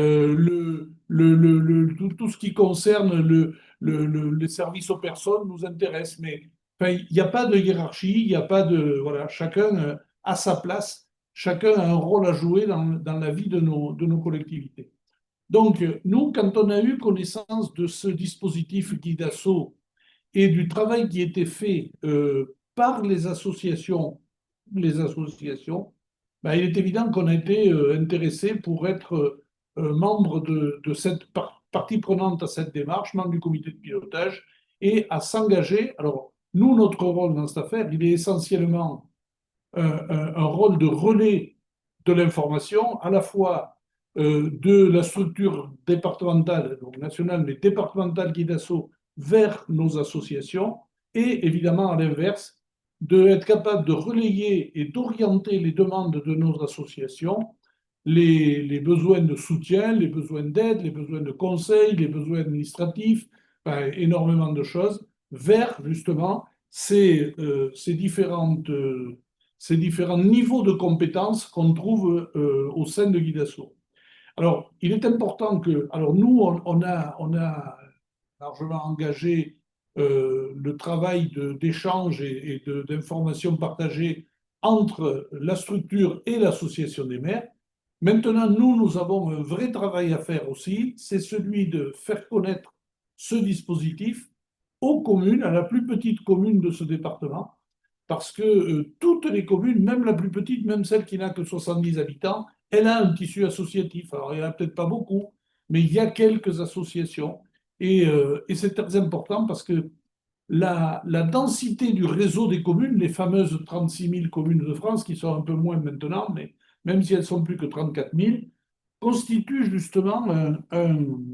ce qui concerne les services aux personnes nous intéresse. Mais enfin, il n'y a pas de hiérarchie, il n'y a pas de... Voilà, chacun a sa place, chacun a un rôle à jouer dans la vie de nos collectivités. Donc, nous, quand on a eu connaissance de ce dispositif Guidasso et du travail qui était fait par les associations, ben, il est évident qu'on a été intéressé pour être membre de cette partie prenante à cette démarche, membre du comité de pilotage, et à s'engager. Alors, nous, notre rôle dans cette affaire, il est essentiellement un rôle de relais de l'information, à la fois de la structure départementale, donc nationale, mais départementale Guidasso, vers nos associations, et évidemment, à l'inverse, d'être capable de relayer et d'orienter les demandes de nos associations, les besoins de soutien, les besoins d'aide, les besoins de conseil, les besoins administratifs, enfin, énormément de choses, vers justement ces différents niveaux de compétences qu'on trouve au sein de Guidasso. Alors, il est important que, alors nous, on a largement engagé le travail d'échange et d'information partagée entre la structure et l'association des maires. Maintenant, nous avons un vrai travail à faire aussi, c'est celui de faire connaître ce dispositif aux communes, à la plus petite commune de ce département, parce que toutes les communes, même la plus petite, même celle qui n'a que 70 habitants, elle a un tissu associatif. Alors, il n'y en a peut-être pas beaucoup, mais il y a quelques associations. Et c'est très important parce que la densité du réseau des communes, les fameuses 36 000 communes de France, qui sont un peu moins maintenant, mais même si elles sont plus que 34 000, constitue justement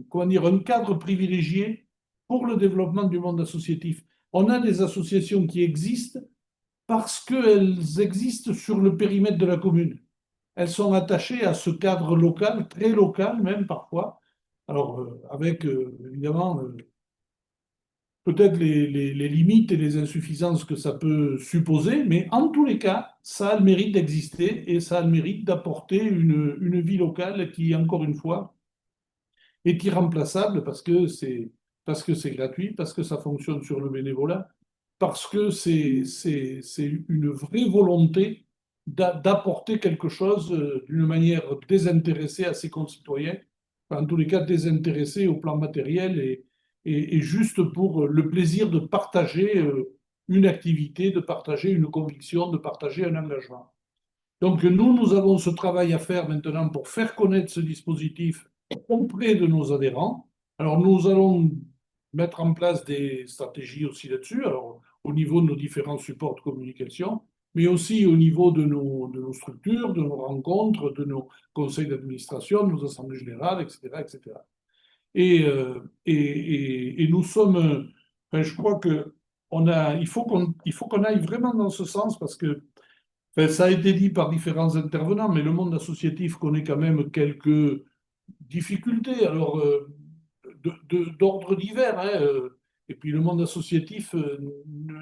comment dire, un cadre privilégié pour le développement du monde associatif. On a des associations qui existent parce qu'elles existent sur le périmètre de la commune. Elles sont attachées à ce cadre local, très local même parfois, alors avec évidemment peut-être les limites et les insuffisances que ça peut supposer, mais en tous les cas, ça a le mérite d'exister et ça a le mérite d'apporter une vie locale qui, encore une fois, est irremplaçable parce que parce que c'est gratuit, parce que ça fonctionne sur le bénévolat, parce que c'est une vraie volonté d'apporter quelque chose d'une manière désintéressée à ses concitoyens, enfin, en tous les cas désintéressée au plan matériel et juste pour le plaisir de partager une activité, de partager une conviction, de partager un engagement. Donc nous avons ce travail à faire maintenant pour faire connaître ce dispositif auprès de nos adhérents. Alors nous allons mettre en place des stratégies aussi là-dessus, alors au niveau de nos différents supports de communication, mais aussi au niveau de nos structures, de nos rencontres, de nos conseils d'administration, de nos assemblées générales, etc., etc. Et nous sommes, enfin, je crois que il faut qu'on aille vraiment dans ce sens parce que enfin, ça a été dit par différents intervenants, mais le monde associatif connaît quand même quelques difficultés, alors d'ordre divers, hein, et puis le monde associatif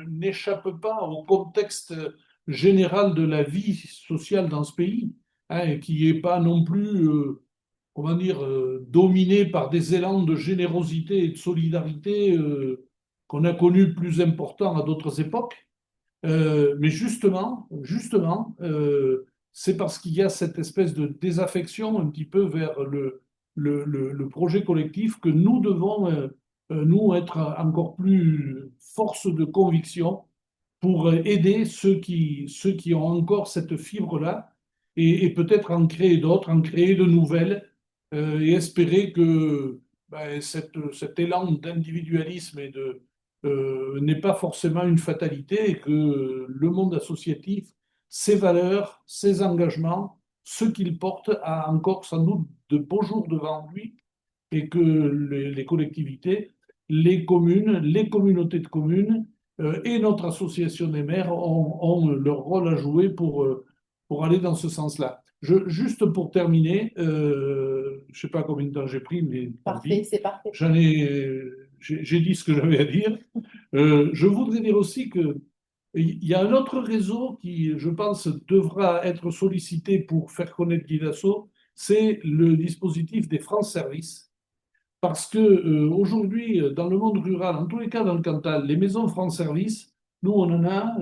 n'échappe pas au contexte général de la vie sociale dans ce pays, hein, et qui n'est pas non plus, comment dire, dominé par des élans de générosité et de solidarité qu'on a connus plus importants à d'autres époques. Mais justement, c'est parce qu'il y a cette espèce de désaffection un petit peu vers le projet collectif que nous devons, nous, être encore plus force de conviction pour aider ceux qui ont encore cette fibre-là et peut-être en créer d'autres, en créer de nouvelles et espérer que ben, cet élan d'individualisme et n'est pas forcément une fatalité et que le monde associatif, ses valeurs, ses engagements, ce qu'il porte a encore sans doute de beaux jours devant lui et que les collectivités, les communes, les communautés de communes et notre association des maires ont leur rôle à jouer pour aller dans ce sens-là. Juste pour terminer, je ne sais pas combien de temps j'ai pris, mais Parfait, c'est parfait. j'ai dit ce que j'avais à dire. Je voudrais dire aussi que il y a un autre réseau qui, je pense, devra être sollicité pour faire connaître Guidasso, c'est le dispositif des France Services. Parce que aujourd'hui, dans le monde rural, en tous les cas dans le Cantal, les maisons France Service, nous on en a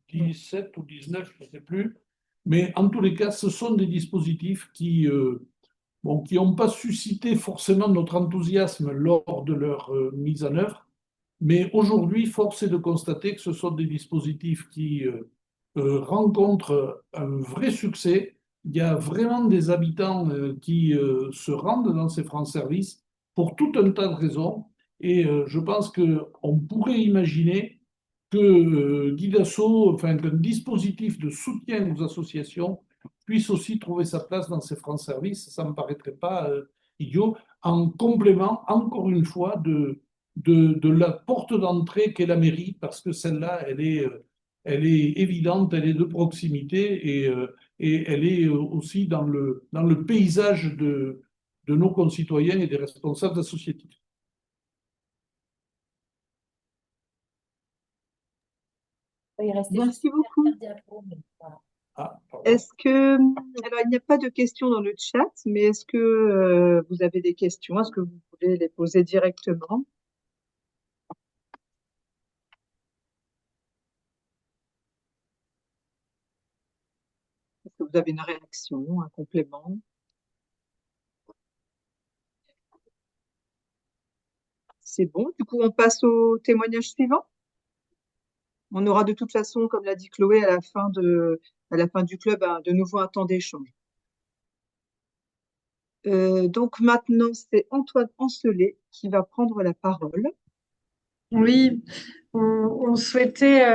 17 ou 19, je ne sais plus, mais en tous les cas, ce sont des dispositifs bon, qui n'ont pas suscité forcément notre enthousiasme lors de leur mise en œuvre, mais aujourd'hui, force est de constater que ce sont des dispositifs qui rencontrent un vrai succès. Il y a vraiment des habitants qui se rendent dans ces France Services pour tout un tas de raisons. Et je pense qu'on pourrait imaginer que Guidasso, enfin, qu'un dispositif de soutien aux associations puisse aussi trouver sa place dans ces France Services. Ça ne me paraîtrait pas idiot, en complément, encore une fois, de la porte d'entrée qu'est la mairie, parce que celle-là, elle est évidente, elle est de proximité et elle est aussi dans le paysage de nos concitoyens et des responsables associatifs. Il restait Merci juste beaucoup. un diapo, mais voilà. Ah, pardon. Alors il n'y a pas de questions dans le chat, mais est-ce que vous avez des questions? Est-ce que vous voulez les poser directement? Est-ce que vous avez une réaction, un complément? C'est bon. Du coup, on passe au témoignage suivant. On aura de toute façon, comme l'a dit Chloé, à la fin du club, de nouveau un temps d'échange. Donc maintenant, c'est Antoine Ancelet qui va prendre la parole. Oui, on souhaitait,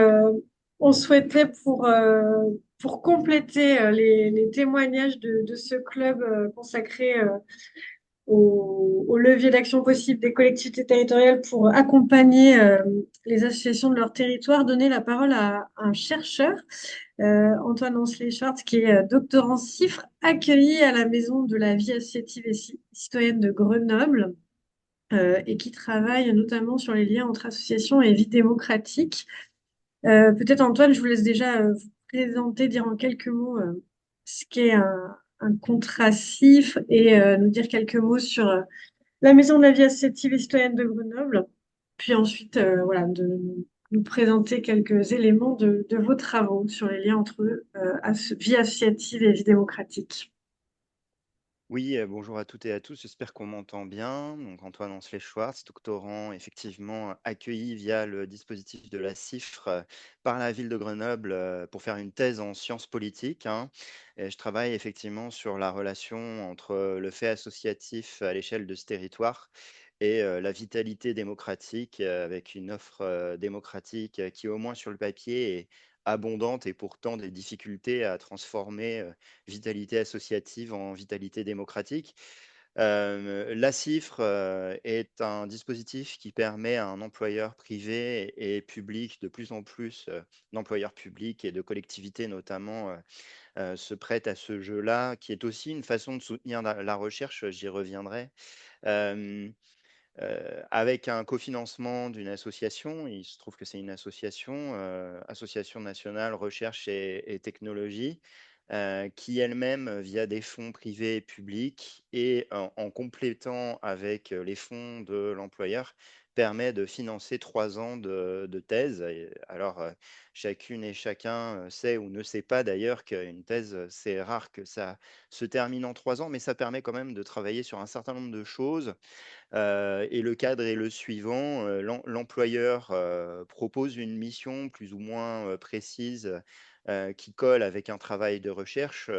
pour compléter les témoignages de ce club consacré au levier d'action possible des collectivités territoriales pour accompagner les associations de leur territoire, donner la parole à un chercheur, Antoine Ancelet-Schwartz, qui est doctorant CIFRE, accueilli à la Maison de la vie associative et citoyenne de Grenoble, et qui travaille notamment sur les liens entre associations et vie démocratique. Peut-être, Antoine, je vous laisse déjà vous présenter, dire en quelques mots ce qu'est un contrat CIFRE et nous dire quelques mots sur la Maison de la vie associative et citoyenne de Grenoble, puis ensuite, voilà, de nous présenter quelques éléments de vos travaux sur les liens entre vie associative et vie démocratique. Oui, bonjour à toutes et à tous. J'espère qu'on m'entend bien. Donc, Antoine Ancelet-Schwartz, doctorant effectivement accueilli via le dispositif de la CIFRE par la ville de Grenoble pour faire une thèse en sciences politiques, hein. Et je travaille effectivement sur la relation entre le fait associatif à l'échelle de ce territoire et la vitalité démocratique avec une offre démocratique qui, au moins sur le papier, est abondante et pourtant des difficultés à transformer vitalité associative en vitalité démocratique. La CIFRE est un dispositif qui permet à un employeur privé et public, de plus en plus d'employeurs publics et de collectivités notamment, se prêtent à ce jeu-là, qui est aussi une façon de soutenir la recherche, j'y reviendrai. Euh, avec un cofinancement d'une association. Il se trouve que c'est une association, Association nationale recherche et technologie, qui elle-même, via des fonds privés et publics et en complétant avec les fonds de l'employeur, permet de financer 3 ans de thèse. Alors, chacune et chacun sait ou ne sait pas d'ailleurs qu'une thèse, c'est rare que ça se termine en 3 ans, mais ça permet quand même de travailler sur un certain nombre de choses. Et le cadre est le suivant, l'employeur propose une mission plus ou moins précise qui colle avec un travail de recherche,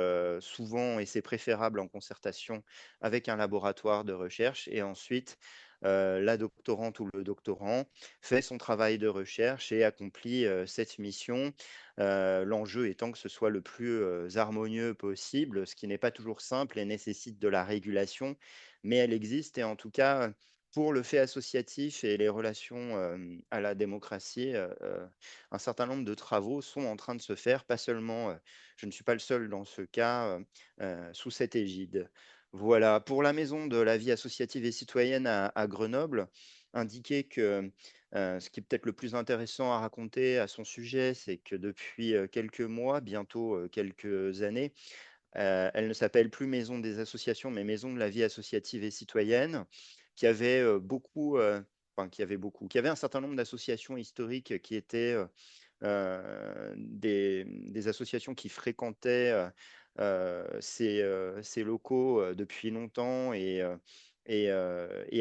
souvent, et c'est préférable en concertation avec un laboratoire de recherche. Et ensuite, la doctorante ou le doctorant fait son travail de recherche et accomplit cette mission. L'enjeu étant que ce soit le plus harmonieux possible, ce qui n'est pas toujours simple et nécessite de la régulation, mais elle existe. Et en tout cas, pour le fait associatif et les relations à la démocratie, un certain nombre de travaux sont en train de se faire, pas seulement, je ne suis pas le seul dans ce cas, sous cette égide. Voilà, pour la Maison de la vie associative et citoyenne à Grenoble, indiquer que ce qui est peut-être le plus intéressant à raconter à son sujet, c'est que depuis quelques mois, bientôt quelques années, elle ne s'appelle plus Maison des associations, mais Maison de la vie associative et citoyenne, qui avait qui avait un certain nombre d'associations historiques qui étaient des associations qui fréquentaient ces locaux depuis longtemps et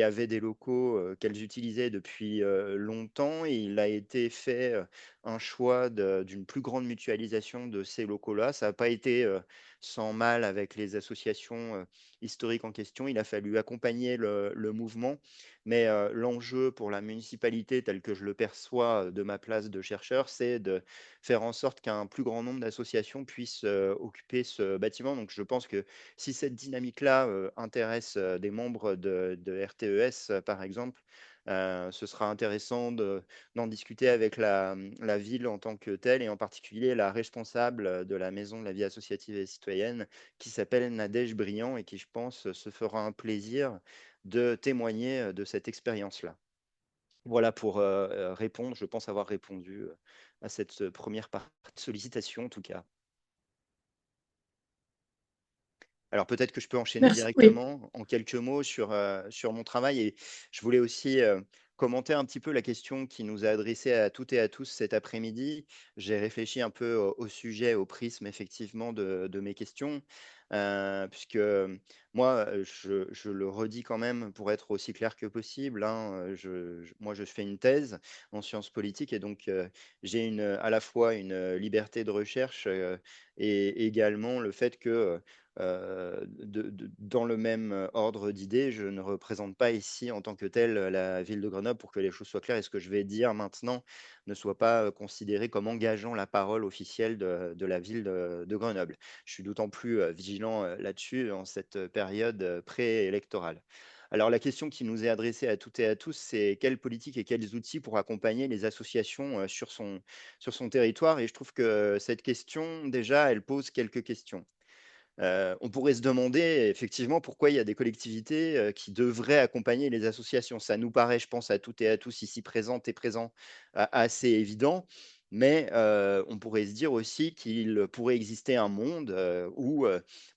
avaient des locaux qu'elles utilisaient depuis longtemps. Et il a été fait un choix d'une plus grande mutualisation de ces locaux-là. Ça n'a pas été sans mal avec les associations historiques en question. Il a fallu accompagner le mouvement. Mais l'enjeu pour la municipalité, tel que je le perçois de ma place de chercheur, c'est de faire en sorte qu'un plus grand nombre d'associations puissent occuper ce bâtiment. Donc je pense que si cette dynamique-là intéresse des membres de RTES, par exemple, ce sera intéressant d'en discuter avec la ville en tant que telle, et en particulier la responsable de la Maison de la vie associative et citoyenne, qui s'appelle Nadège Briand et qui, je pense, se fera un plaisir de témoigner de cette expérience-là. Voilà pour répondre, je pense avoir répondu à cette première partie de sollicitation en tout cas. Alors peut-être que je peux enchaîner Merci. Oui. directement en quelques mots sur mon travail, et je voulais aussi commenter un petit peu la question qui nous a adressée à toutes et à tous cet après-midi. J'ai réfléchi un peu au sujet, au prisme effectivement de mes questions, puisque moi, je le redis quand même pour être aussi clair que possible, hein, moi je fais une thèse en sciences politiques, et donc j'ai à la fois une liberté de recherche et également le fait que dans le même ordre d'idées, je ne représente pas ici en tant que tel la ville de Grenoble, pour que les choses soient claires et ce que je vais dire maintenant ne soit pas considéré comme engageant la parole officielle de la ville de Grenoble. Je suis d'autant plus vigilant là-dessus en cette période préélectorale. Alors la question qui nous est adressée à toutes et à tous, c'est quelles politiques et quels outils pour accompagner les associations sur son territoire. Et je trouve que cette question, déjà, elle pose quelques questions. On pourrait se demander effectivement pourquoi il y a des collectivités qui devraient accompagner les associations. Ça nous paraît, je pense, à toutes et à tous ici présentes et présents, assez évident. Mais on pourrait se dire aussi qu'il pourrait exister un monde où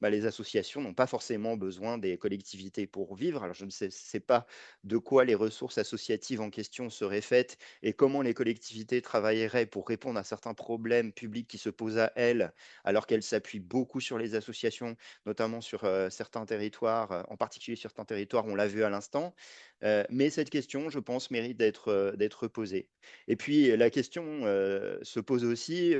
les associations n'ont pas forcément besoin des collectivités pour vivre. Alors je ne sais pas de quoi les ressources associatives en question seraient faites et comment les collectivités travailleraient pour répondre à certains problèmes publics qui se posent à elles, alors qu'elles s'appuient beaucoup sur les associations, notamment sur certains territoires, en particulier sur certains territoires, on l'a vu à l'instant. Mais cette question, je pense, mérite d'être posée. Et puis la question se pose aussi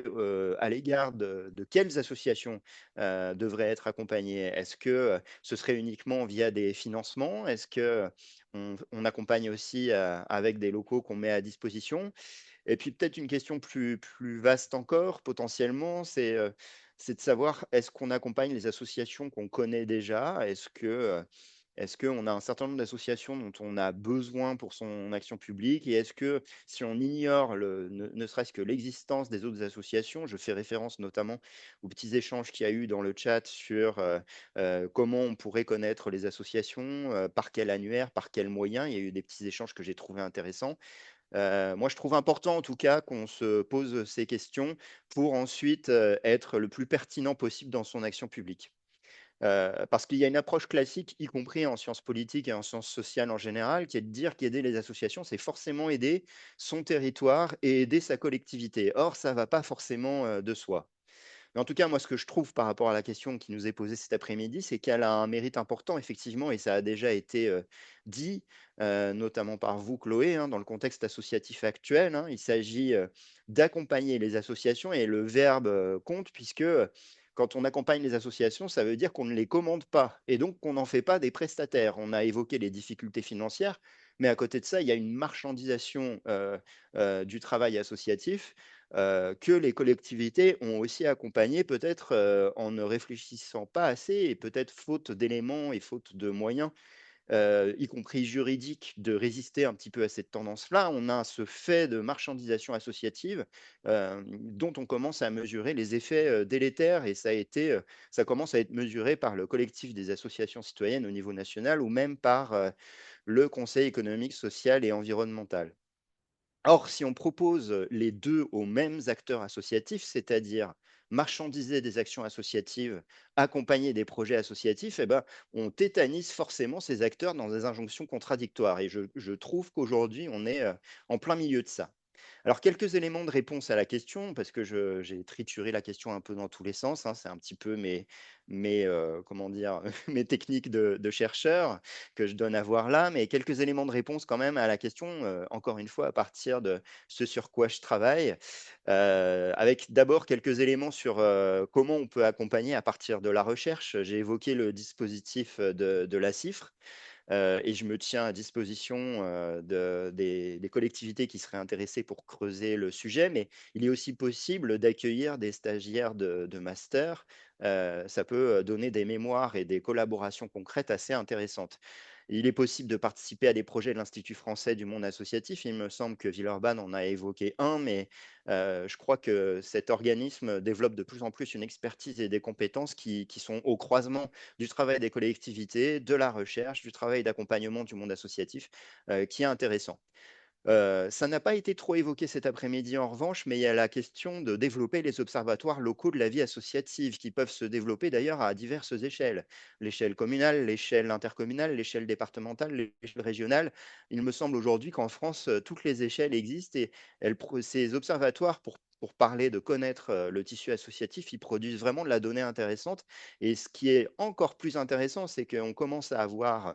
à l'égard de quelles associations devraient être accompagnées. Est-ce que ce serait uniquement via des financements? Est-ce que on accompagne aussi avec des locaux qu'on met à disposition? Et puis peut-être une question plus vaste encore, potentiellement, c'est de savoir, est-ce qu'on accompagne les associations qu'on connaît déjà? Est-ce qu'on a un certain nombre d'associations dont on a besoin pour son action publique? Et est-ce que si on ignore ne serait-ce que l'existence des autres associations, je fais référence notamment aux petits échanges qu'il y a eu dans le chat sur comment on pourrait connaître les associations, par quel annuaire, par quels moyens. Il y a eu des petits échanges que j'ai trouvés intéressants. Moi, je trouve important, en tout cas, qu'on se pose ces questions pour ensuite être le plus pertinent possible dans son action publique. Parce qu'il y a une approche classique, y compris en sciences politiques et en sciences sociales en général, qui est de dire qu'aider les associations, c'est forcément aider son territoire et aider sa collectivité. Or, ça ne va pas forcément de soi. Mais en tout cas, moi, ce que je trouve par rapport à la question qui nous est posée cet après-midi, c'est qu'elle a un mérite important, effectivement, et ça a déjà été dit, notamment par vous, Chloé, hein, dans le contexte associatif actuel, hein. Il s'agit d'accompagner les associations et le verbe compte, puisque quand on accompagne les associations, ça veut dire qu'on ne les commande pas et donc qu'on n'en fait pas des prestataires. On a évoqué les difficultés financières, mais à côté de ça, il y a une marchandisation du travail associatif que les collectivités ont aussi accompagné, peut-être en ne réfléchissant pas assez et peut-être faute d'éléments et faute de moyens, y compris juridiques, de résister un petit peu à cette tendance-là. On a ce fait de marchandisation associative dont on commence à mesurer les effets délétères et ça commence à être mesuré par le collectif des associations citoyennes au niveau national ou même par le Conseil économique, social et environnemental. Or, si on propose les deux aux mêmes acteurs associatifs, c'est-à-dire marchandiser des actions associatives, accompagner des projets associatifs, eh ben, on tétanise forcément ces acteurs dans des injonctions contradictoires. Et je trouve qu'aujourd'hui, on est en plein milieu de ça. Alors, quelques éléments de réponse à la question, parce que j'ai trituré la question un peu dans tous les sens, hein, c'est un petit peu comment dire, mes techniques de chercheur que je donne à voir là, mais quelques éléments de réponse quand même à la question, encore une fois, à partir de ce sur quoi je travaille, avec d'abord quelques éléments sur comment on peut accompagner à partir de la recherche. J'ai évoqué le dispositif de la CIFRE. Et je me tiens à disposition des collectivités qui seraient intéressées pour creuser le sujet, mais il est aussi possible d'accueillir des stagiaires de master. Ça peut donner des mémoires et des collaborations concrètes assez intéressantes. Il est possible de participer à des projets de l'Institut français du monde associatif. Il me semble que Villeurbanne en a évoqué un, mais je crois que cet organisme développe de plus en plus une expertise et des compétences qui sont au croisement du travail des collectivités, de la recherche, du travail d'accompagnement du monde associatif, qui est intéressant. Ça n'a pas été trop évoqué cet après-midi en revanche, mais il y a la question de développer les observatoires locaux de la vie associative qui peuvent se développer d'ailleurs à diverses échelles. L'échelle communale, l'échelle intercommunale, l'échelle départementale, l'échelle régionale. Il me semble aujourd'hui qu'en France, toutes les échelles existent et ces observatoires, pour parler de connaître le tissu associatif, ils produisent vraiment de la donnée intéressante. Et ce qui est encore plus intéressant, c'est qu'on commence à avoir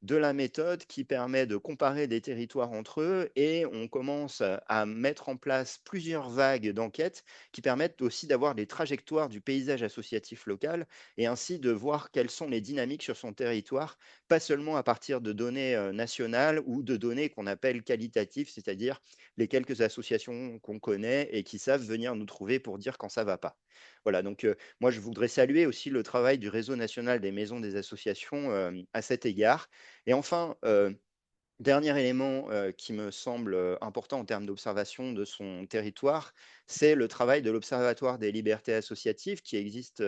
de la méthode qui permet de comparer des territoires entre eux et on commence à mettre en place plusieurs vagues d'enquêtes qui permettent aussi d'avoir des trajectoires du paysage associatif local et ainsi de voir quelles sont les dynamiques sur son territoire, pas seulement à partir de données nationales ou de données qu'on appelle qualitatives, c'est-à-dire les quelques associations qu'on connaît et qui savent venir nous trouver pour dire quand ça va pas. Voilà, donc moi je voudrais saluer aussi le travail du réseau national des maisons des associations à cet égard. Et enfin, dernier élément qui me semble important en termes d'observation de son territoire, c'est le travail de l'Observatoire des libertés associatives qui existe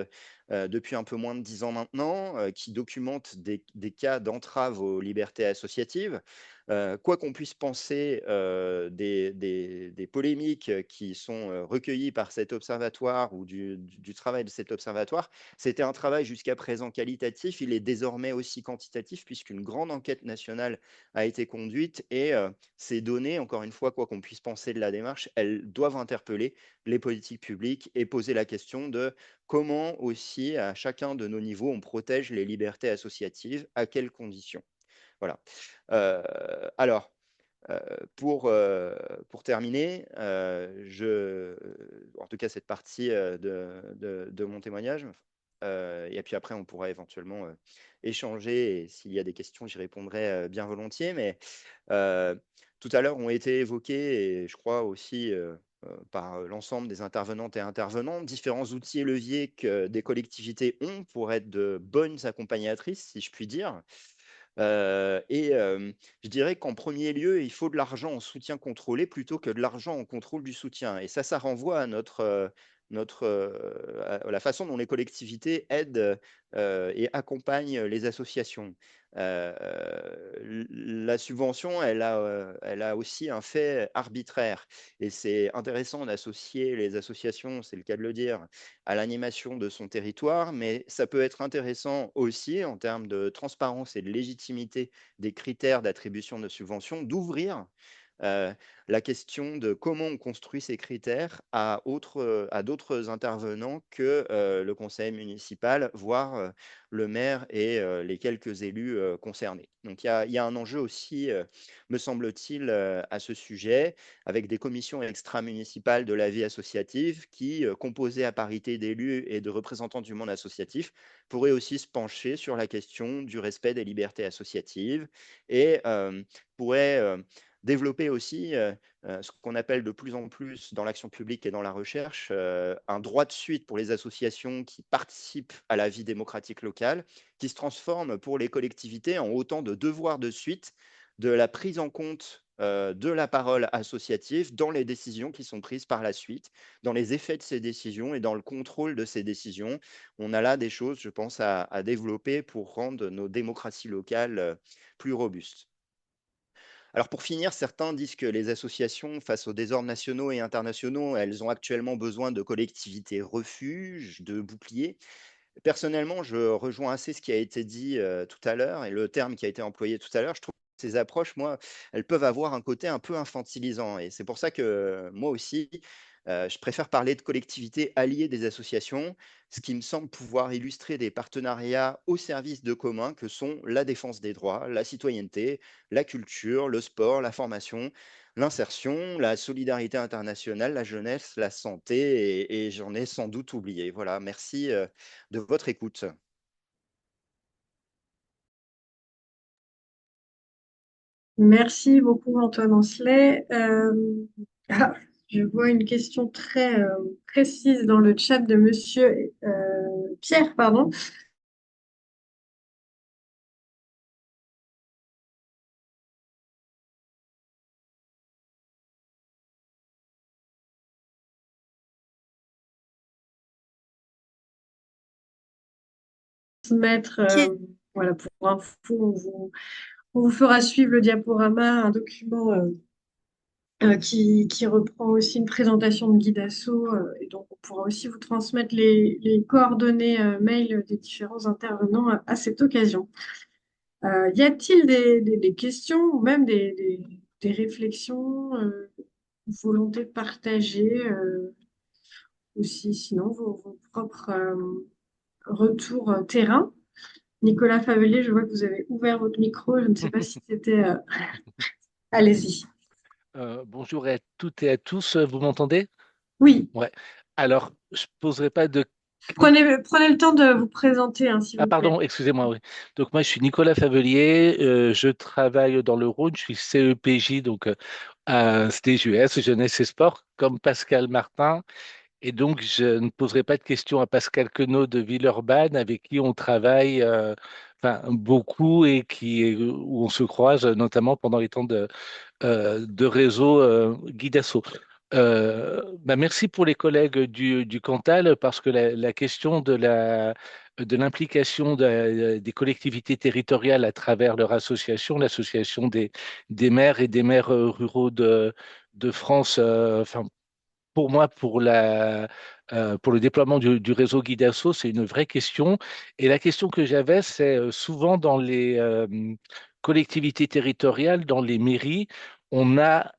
depuis un peu moins de 10 ans maintenant, qui documente des cas d'entrave aux libertés associatives. Quoi qu'on puisse penser des polémiques qui sont recueillies par cet observatoire ou du travail de cet observatoire, c'était un travail jusqu'à présent qualitatif, il est désormais aussi quantitatif puisqu'une grande enquête nationale a été conduite et ces données, encore une fois, quoi qu'on puisse penser de la démarche, elles doivent interpeller les politiques publiques et poser la question de comment aussi, à chacun de nos niveaux, on protège les libertés associatives, à quelles conditions. Voilà. Alors, euh, pour terminer, en tout cas cette partie de mon témoignage, et puis après on pourra éventuellement échanger et s'il y a des questions, j'y répondrai bien volontiers. Mais euh, tout à l'heure ont été évoqués, et je crois aussi par l'ensemble des intervenantes et intervenants, différents outils et leviers que des collectivités ont pour être de bonnes accompagnatrices, si je puis dire. Je dirais qu'en premier lieu, il faut de l'argent en soutien contrôlé plutôt que de l'argent en contrôle du soutien. Et ça renvoie à à la façon dont les collectivités aident et accompagnent les associations. La subvention, elle a aussi un fait arbitraire. Et c'est intéressant d'associer les associations, c'est le cas de le dire, à l'animation de son territoire, mais ça peut être intéressant aussi en termes de transparence et de légitimité des critères d'attribution de subventions, d'ouvrir euh, la question de comment on construit ces critères à d'autres intervenants que le conseil municipal, voire le maire et les quelques élus concernés. Donc il y a un enjeu aussi, me semble-t-il, à ce sujet, avec des commissions extra-municipales de la vie associative qui, composées à parité d'élus et de représentants du monde associatif, pourraient aussi se pencher sur la question du respect des libertés associatives et pourraient développer aussi ce qu'on appelle de plus en plus dans l'action publique et dans la recherche, un droit de suite pour les associations qui participent à la vie démocratique locale, qui se transforme pour les collectivités en autant de devoirs de suite de la prise en compte de la parole associative dans les décisions qui sont prises par la suite, dans les effets de ces décisions et dans le contrôle de ces décisions. On a là des choses, je pense, à développer pour rendre nos démocraties locales plus robustes. Alors pour finir, certains disent que les associations, face aux désordres nationaux et internationaux, elles ont actuellement besoin de collectivités refuges, de boucliers. Personnellement, je rejoins assez ce qui a été dit tout à l'heure et le terme qui a été employé tout à l'heure. Je trouve que ces approches, moi, elles peuvent avoir un côté un peu infantilisant. Et c'est pour ça que moi aussi, je préfère parler de collectivités alliées des associations, ce qui me semble pouvoir illustrer des partenariats au service de communs que sont la défense des droits, la citoyenneté, la culture, le sport, la formation, l'insertion, la solidarité internationale, la jeunesse, la santé, et j'en ai sans doute oublié. Voilà, merci de votre écoute. Merci beaucoup, Antoine Ancelet. Ah, je vois une question très précise dans le chat de Monsieur Pierre, pardon. Mettre, voilà, pour info, on vous fera suivre le diaporama, un document qui reprend aussi une présentation de Guidasso, et donc on pourra aussi vous transmettre les coordonnées mail des différents intervenants à cette occasion. Y a-t-il des questions ou même des réflexions, volonté de partager aussi, sinon vos propres retours terrain? Nicolas Favelier, je vois que vous avez ouvert votre micro. Je ne sais pas si c'était... Allez-y. Bonjour à toutes et à tous, vous m'entendez? Oui. Ouais. Alors, je poserai pas de... Prenez le temps de vous présenter, hein, s'il Ah, vous plaît. pardon, excusez-moi, oui. Donc, moi, je suis Nicolas Favelier, je travaille dans le Rhône, je suis CEPJ, donc à SDJUS, Jeunesse et Sport, comme Pascal Martin. Et donc, je ne poserai pas de questions à Pascal Queneau de Villeurbanne, avec qui on travaille enfin, beaucoup et où on se croise, notamment pendant les temps de réseau Guidasso. Merci pour les collègues du Cantal parce que la question de l'implication des collectivités territoriales à travers leur association, l'association des maires et des maires ruraux de France, enfin, pour moi, pour le déploiement du réseau Guidasso, c'est une vraie question. Et la question que j'avais, c'est souvent dans les collectivités territoriales, dans les mairies, on a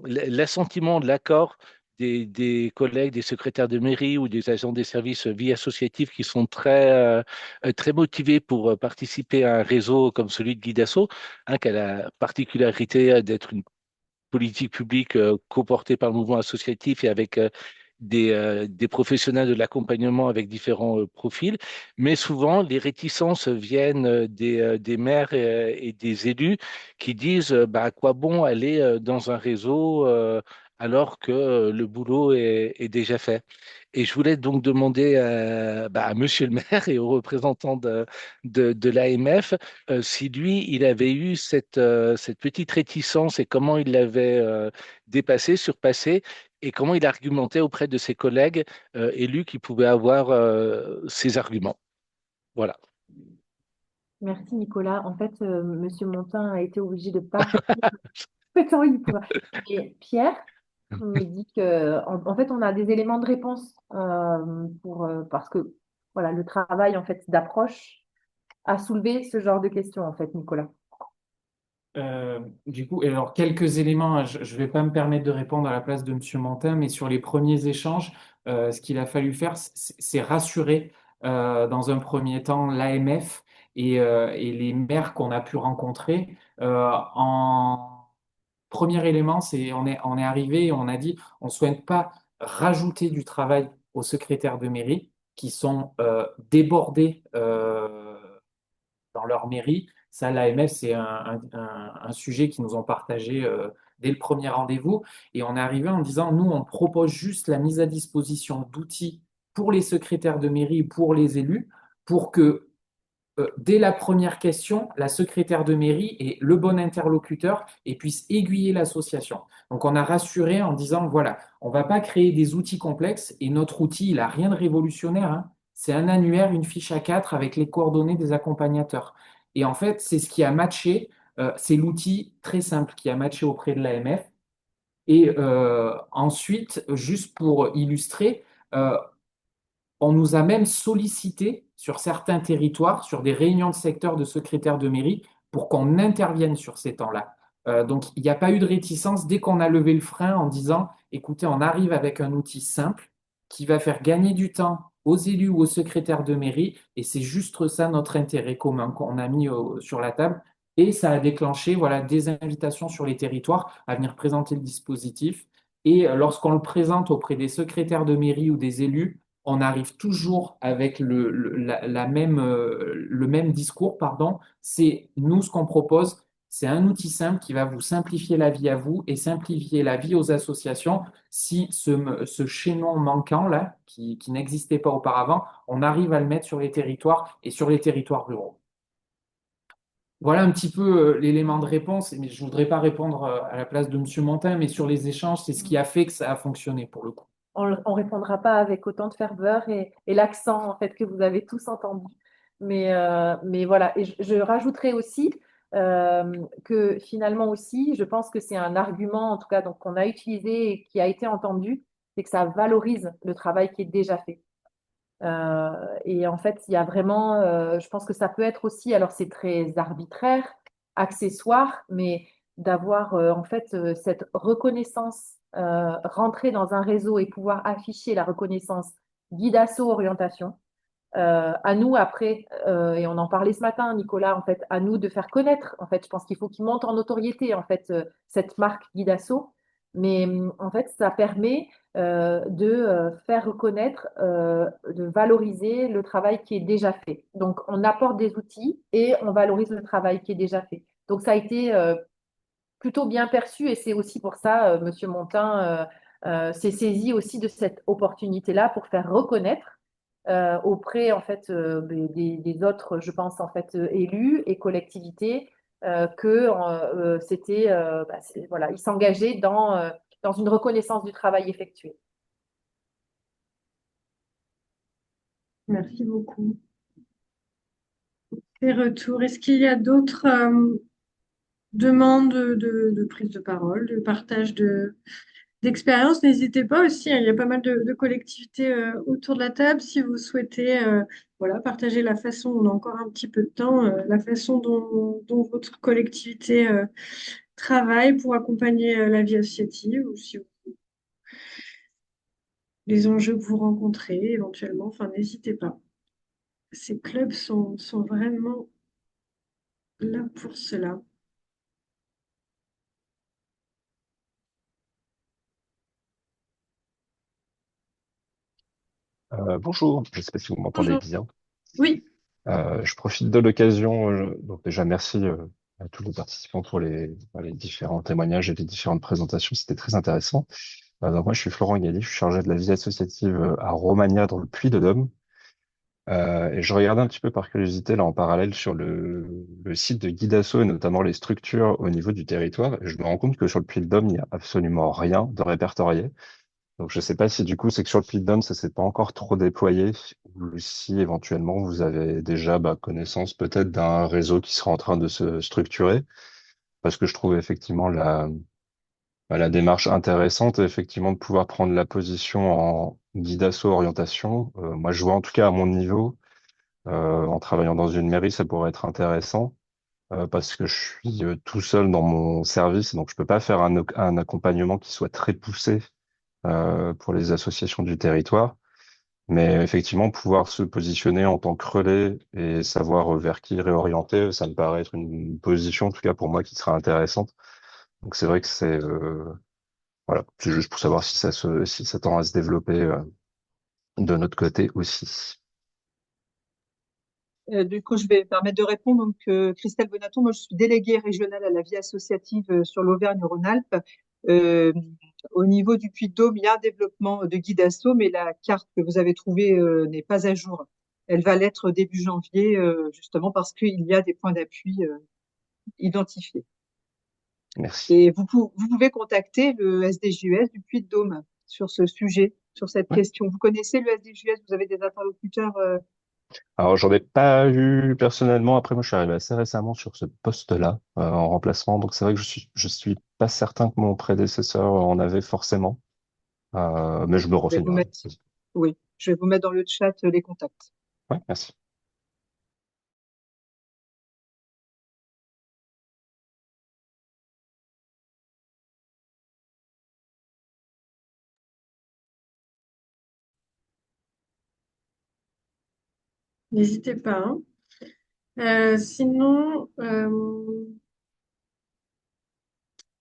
l'assentiment de l'accord des collègues, des secrétaires de mairie ou des agents des services vie associative qui sont très motivés pour participer à un réseau comme celui de Guidasso, hein, qui a la particularité d'être une politique publique co-portée par le mouvement associatif et avec des professionnels de l'accompagnement avec différents profils. Mais souvent, les réticences viennent des maires et des élus qui disent bah, à quoi bon aller dans un réseau alors que le boulot est déjà fait. Et je voulais donc demander à Monsieur le maire et aux représentants de l'AMF si lui, il avait eu cette petite réticence et comment il l'avait dépassée, surpassée, et comment il argumentait auprès de ses collègues élus qui pouvaient avoir ces arguments. Voilà. Merci Nicolas. En fait, Monsieur Montin a été obligé de partir. Attends, il pourra. Et Pierre me dit que, en fait, on a des éléments de réponse parce que voilà, le travail en fait d'approche a soulevé ce genre de questions en fait, Nicolas. Du coup, alors quelques éléments, hein, je ne vais pas me permettre de répondre à la place de Monsieur Montin, mais sur les premiers échanges, ce qu'il a fallu faire, c'est rassurer dans un premier temps l'AMF et les maires qu'on a pu rencontrer. En premier élément, on est arrivé et on a dit on ne souhaite pas rajouter du travail aux secrétaires de mairie qui sont débordés dans leur mairie. Ça, l'AMF, c'est un sujet qu'ils nous ont partagé dès le premier rendez-vous. Et on est arrivé en disant, nous, on propose juste la mise à disposition d'outils pour les secrétaires de mairie, pour les élus, pour que dès la première question, la secrétaire de mairie est le bon interlocuteur et puisse aiguiller l'association. Donc, on a rassuré en disant, voilà, on ne va pas créer des outils complexes et notre outil, il n'a rien de révolutionnaire, hein. C'est un annuaire, une fiche A4 avec les coordonnées des accompagnateurs. Et en fait, c'est ce qui a matché, c'est l'outil très simple qui a matché auprès de l'AMF. Et ensuite, juste pour illustrer, on nous a même sollicité sur certains territoires, sur des réunions de secteur de secrétaires de mairie, pour qu'on intervienne sur ces temps-là. Donc, il n'y a pas eu de réticence dès qu'on a levé le frein en disant, écoutez, on arrive avec un outil simple qui va faire gagner du temps aux élus ou aux secrétaires de mairie, et c'est juste ça notre intérêt commun qu'on a mis sur la table. Et ça a déclenché voilà, des invitations sur les territoires à venir présenter le dispositif. Et lorsqu'on le présente auprès des secrétaires de mairie ou des élus, on arrive toujours avec le même discours, pardon. C'est nous, ce qu'on propose, c'est un outil simple qui va vous simplifier la vie à vous et simplifier la vie aux associations. Si ce chaînon manquant, là, qui n'existait pas auparavant, on arrive à le mettre sur les territoires et sur les territoires ruraux. Voilà un petit peu l'élément de réponse, mais je ne voudrais pas répondre à la place de M. Montin, mais sur les échanges, c'est ce qui a fait que ça a fonctionné pour le coup. On ne répondra pas avec autant de ferveur et l'accent en fait que vous avez tous entendu. Mais voilà, et je rajouterai aussi que finalement aussi, je pense que c'est un argument, en tout cas, donc, qu'on a utilisé et qui a été entendu, c'est que ça valorise le travail qui est déjà fait. Et en fait, il y a vraiment, je pense que ça peut être aussi, alors c'est très arbitraire, accessoire, mais d'avoir en fait cette reconnaissance, rentrer dans un réseau et pouvoir afficher la reconnaissance guide asso orientation. À nous après, et on en parlait ce matin, Nicolas, en fait, à nous de faire connaître. En fait, je pense qu'il faut qu'il monte en notoriété, en fait, cette marque Guidasso. Mais en fait, ça permet de faire reconnaître, de valoriser le travail qui est déjà fait. Donc, on apporte des outils et on valorise le travail qui est déjà fait. Donc, ça a été plutôt bien perçu et c'est aussi pour ça, Monsieur Montin s'est saisi aussi de cette opportunité-là pour faire reconnaître auprès en fait des autres, je pense en fait élus et collectivités que c'était voilà, ils s'engageaient dans dans une reconnaissance du travail effectué. Merci beaucoup. Et retours. Est-ce qu'il y a d'autres demandes de prise de parole, de partage d'expérience? N'hésitez pas aussi, hein, il y a pas mal de collectivités autour de la table. Si vous souhaitez voilà, partager la façon, on a encore un petit peu de temps, la façon dont votre collectivité travaille pour accompagner la vie associative, ou si les enjeux que vous rencontrez éventuellement, enfin, n'hésitez pas. Ces clubs sont vraiment là pour cela. Bonjour, je ne sais pas si vous m'entendez Bonjour. bien. Oui, Je profite de l'occasion, donc déjà merci à tous les participants pour les différents témoignages et les différentes présentations, c'était très intéressant. Donc moi je suis Florent Galli, je suis chargé de la vie associative à Romagna dans le Puy-de-Dôme. Et je regardais un petit peu par curiosité là en parallèle sur le site de Guidasso et notamment les structures au niveau du territoire. Et je me rends compte que sur le Puy-de-Dôme, il n'y a absolument rien de répertorié. Donc, je ne sais pas si du coup, c'est que sur le Puy-de-Dôme, ça s'est pas encore trop déployé, ou si éventuellement vous avez déjà connaissance peut-être d'un réseau qui sera en train de se structurer, parce que je trouve effectivement la démarche intéressante, effectivement, de pouvoir prendre la position en guide asso orientation. Moi, je vois en tout cas à mon niveau, en travaillant dans une mairie, ça pourrait être intéressant, parce que je suis tout seul dans mon service, donc je peux pas faire un accompagnement qui soit très poussé pour les associations du territoire. Mais effectivement, pouvoir se positionner en tant que relais et savoir vers qui réorienter, ça me paraît être une position, en tout cas pour moi, qui sera intéressante. Donc c'est vrai que voilà, c'est juste pour savoir si ça tend à se développer de notre côté aussi. Du coup, je vais me permettre de répondre. Donc, Christelle Bonaton, moi, je suis déléguée régionale à la vie associative sur l'Auvergne-Rhône-Alpes. Euh, Au niveau du Puy-de-Dôme, il y a un développement de guide asso, mais la carte que vous avez trouvée n'est pas à jour. Elle va l'être début janvier, justement parce qu'il y a des points d'appui identifiés. Merci. Et vous pouvez contacter le SDJUS du Puy-de-Dôme sur ce sujet, sur cette Ouais. question. Vous connaissez le SDJUS? Vous avez des interlocuteurs Alors, j'en ai pas eu personnellement. Après, moi, je suis arrivé assez récemment sur ce poste-là, en remplacement. Donc, c'est vrai que je suis pas certain que mon prédécesseur en avait forcément. Mais je me je vais vous renseignerai. mettre, oui, je vais vous mettre dans le chat les contacts. Ouais, merci. n'hésitez pas, hein. Sinon,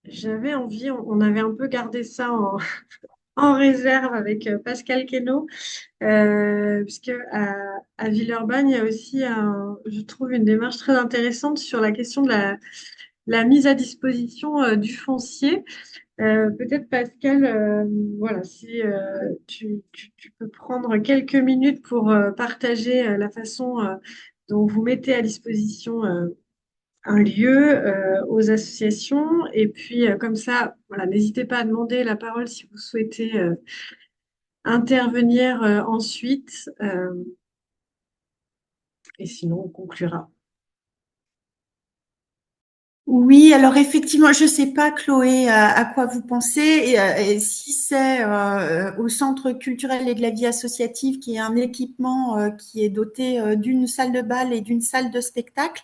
j'avais envie, on avait un peu gardé ça en réserve avec Pascal Queneau, puisque à Villeurbanne, il y a aussi, je trouve, une démarche très intéressante sur la question de la mise à disposition du foncier. Peut-être Pascal, voilà, si tu peux prendre quelques minutes pour partager la façon dont vous mettez à disposition un lieu aux associations. Et puis, comme ça, voilà, n'hésitez pas à demander la parole si vous souhaitez intervenir ensuite. Et sinon, on conclura. Oui, alors effectivement, je ne sais pas, Chloé, à quoi vous pensez. Et si c'est au Centre culturel et de la vie associative, qui est un équipement qui est doté d'une salle de bal et d'une salle de spectacle.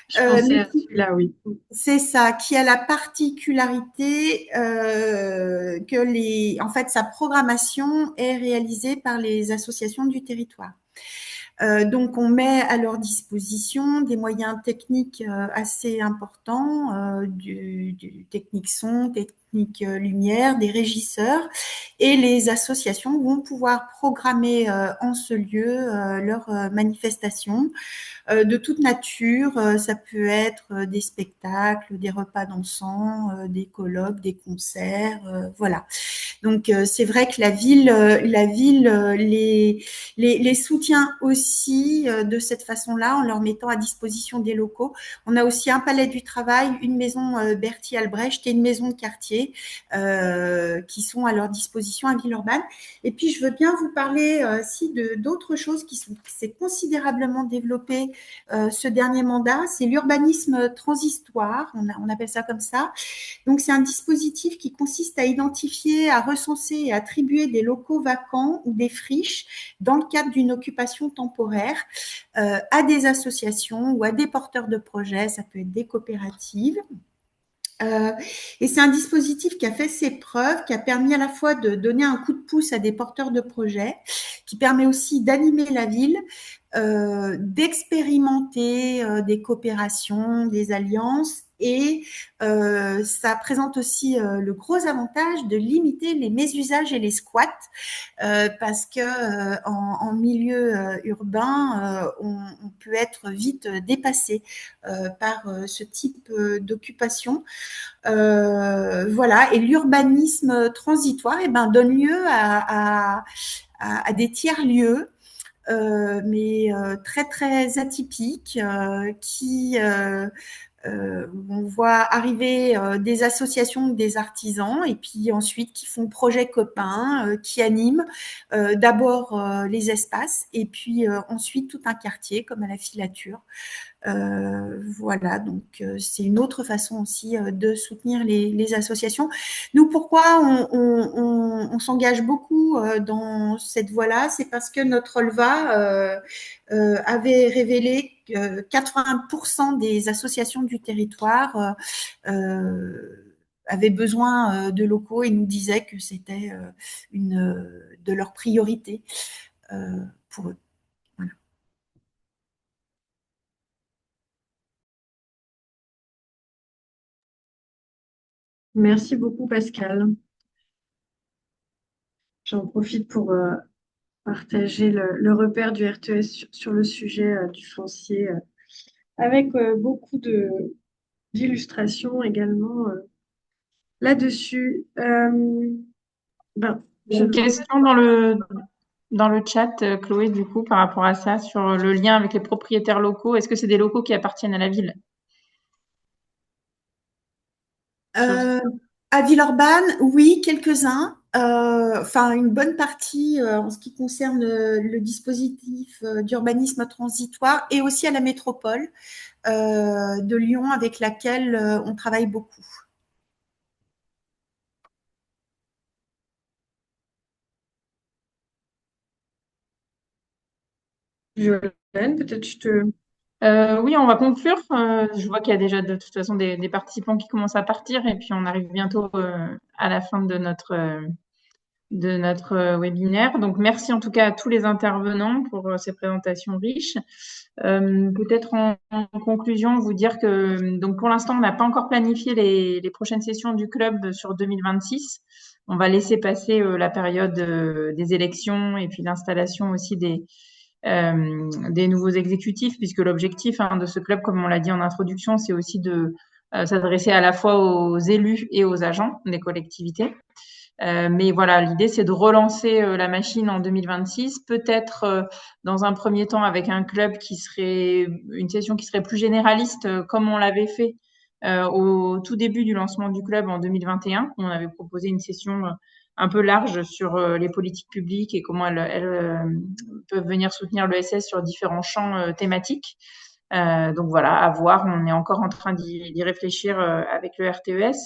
Je pensais à celui-là, oui. C'est ça, qui a la particularité en fait, sa programmation est réalisée par les associations du territoire. Donc, on met à leur disposition des moyens techniques assez importants, du technique son, technique lumière, des régisseurs, et les associations vont pouvoir programmer en ce lieu leurs manifestations de toute nature. Ça peut être des spectacles, des repas dansants, des colloques, des concerts, voilà. Donc, c'est vrai que la ville les soutient aussi de cette façon-là, en leur mettant à disposition des locaux. On a aussi un palais du travail, une maison Berthier Albrecht et une maison de quartier qui sont à leur disposition à Villeurbanne. Et puis, je veux bien vous parler aussi d'autres choses qui s'est considérablement développé ce dernier mandat. C'est l'urbanisme transitoire, on appelle ça comme ça. Donc, c'est un dispositif qui consiste à identifier, à recenser et attribuer des locaux vacants ou des friches dans le cadre d'une occupation temporaire à des associations ou à des porteurs de projets, ça peut être des coopératives. Et c'est un dispositif qui a fait ses preuves, qui a permis à la fois de donner un coup de pouce à des porteurs de projets, qui permet aussi d'animer la ville, d'expérimenter des coopérations, des alliances, et ça présente aussi le gros avantage de limiter les mésusages et les squats, parce que en milieu urbain, on peut être vite dépassé par ce type d'occupation. Voilà, et l'urbanisme transitoire donne lieu à des tiers-lieux, mais très très atypiques, qui on voit arriver des associations, des artisans, et puis ensuite qui font projet copain, qui animent d'abord les espaces, et puis ensuite tout un quartier comme à la Filature. Voilà, donc c'est une autre façon aussi de soutenir les associations. Nous, pourquoi on s'engage beaucoup dans cette voie-là? C'est parce que notre Relva avait révélé que 80% des associations du territoire avaient besoin de locaux et nous disaient que c'était une de leurs priorités pour eux. Voilà. Merci beaucoup, Pascal. J'en profite pour partager le repère du RTS sur le sujet du foncier, avec beaucoup d'illustrations également là-dessus. Une question dans le chat, Chloé, du coup, par rapport à ça, sur le lien avec les propriétaires locaux. Est-ce que c'est des locaux qui appartiennent à la ville? À Villeurbanne, oui, quelques-uns. Enfin, une bonne partie en ce qui concerne le dispositif d'urbanisme transitoire, et aussi à la métropole de Lyon, avec laquelle on travaille beaucoup. Violaine, peut-être je te... Oui, on va conclure. Je vois qu'il y a déjà de toute façon des participants qui commencent à partir, et puis on arrive bientôt à la fin de notre webinaire. Donc, merci en tout cas à tous les intervenants pour ces présentations riches. Peut-être en conclusion, vous dire que donc pour l'instant, on n'a pas encore planifié les prochaines sessions du club sur 2026. On va laisser passer la période des élections et puis l'installation aussi des nouveaux exécutifs, puisque l'objectif de ce club, comme on l'a dit en introduction, c'est aussi de s'adresser à la fois aux élus et aux agents des collectivités. Mais voilà, l'idée, c'est de relancer la machine en 2026, peut-être dans un premier temps avec un club qui serait une session qui serait plus généraliste, comme on l'avait fait au tout début du lancement du club en 2021. On avait proposé une session un peu large sur les politiques publiques et comment elles peuvent venir soutenir l'ESS sur différents champs thématiques. Donc voilà, à voir. On est encore en train d'y réfléchir avec le RTES.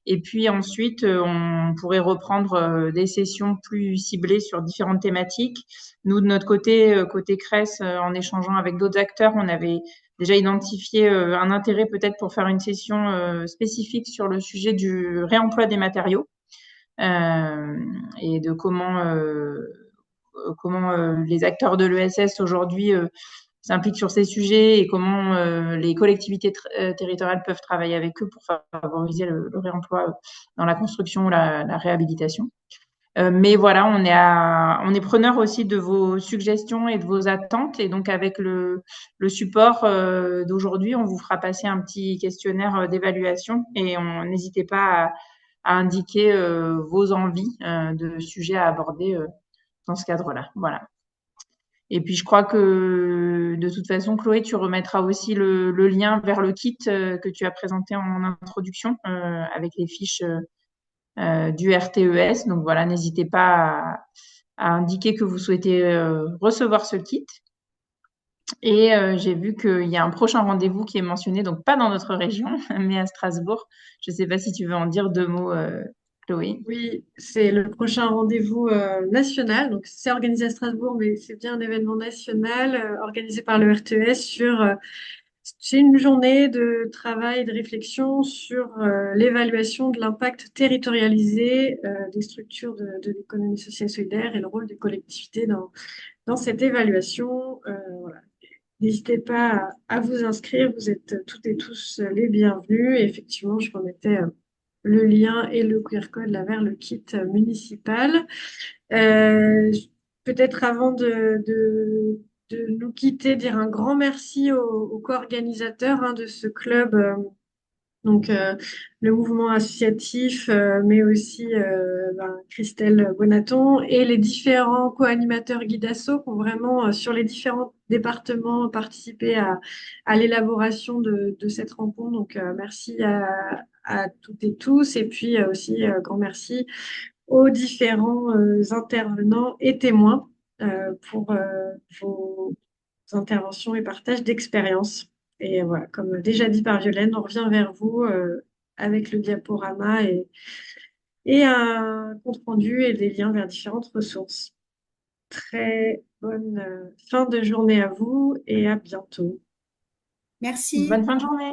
Et puis ensuite, on pourrait reprendre des sessions plus ciblées sur différentes thématiques. Nous, de notre côté, côté CRES, en échangeant avec d'autres acteurs, on avait déjà identifié un intérêt peut-être pour faire une session spécifique sur le sujet du réemploi des matériaux et de comment les acteurs de l'ESS aujourd'hui s'impliquent sur ces sujets et comment les collectivités territoriales peuvent travailler avec eux pour favoriser le réemploi dans la construction ou la réhabilitation. Mais voilà, on est preneur aussi de vos suggestions et de vos attentes. Et donc, avec le support d'aujourd'hui, on vous fera passer un petit questionnaire d'évaluation et n'hésitez pas à indiquer vos envies de sujets à aborder dans ce cadre-là. Voilà. Et puis, je crois que de toute façon, Chloé, tu remettras aussi le lien vers le kit que tu as présenté en introduction avec les fiches du RTES. Donc voilà, n'hésitez pas à indiquer que vous souhaitez recevoir ce kit. Et j'ai vu qu'il y a un prochain rendez-vous qui est mentionné, donc pas dans notre région, mais à Strasbourg. Je ne sais pas si tu veux en dire 2 mots, Chloé. Oui, c'est le prochain rendez-vous national. Donc, c'est organisé à Strasbourg, mais c'est bien un événement national organisé par le RTES c'est une journée de travail et de réflexion sur l'évaluation de l'impact territorialisé des structures de l'économie sociale et solidaire et le rôle des collectivités dans cette évaluation. Voilà. N'hésitez pas à vous inscrire, vous êtes toutes et tous les bienvenus. Et effectivement, je remettais le lien et le QR code là vers le kit municipal. Euh, Peut-être avant de nous quitter, dire un grand merci aux co-organisateurs de ce club. Donc, le mouvement associatif, mais aussi Christelle Bonaton et les différents co-animateurs Guidasso qui ont vraiment, sur les différents départements, participé à l'élaboration de cette rencontre. Donc, merci à toutes et tous. Et puis aussi, grand merci aux différents intervenants et témoins pour vos interventions et partages d'expériences. Et voilà, comme déjà dit par Violaine, on revient vers vous avec le diaporama et un compte-rendu et des liens vers différentes ressources. Très bonne fin de journée à vous et à bientôt. Merci. Bonne fin de journée.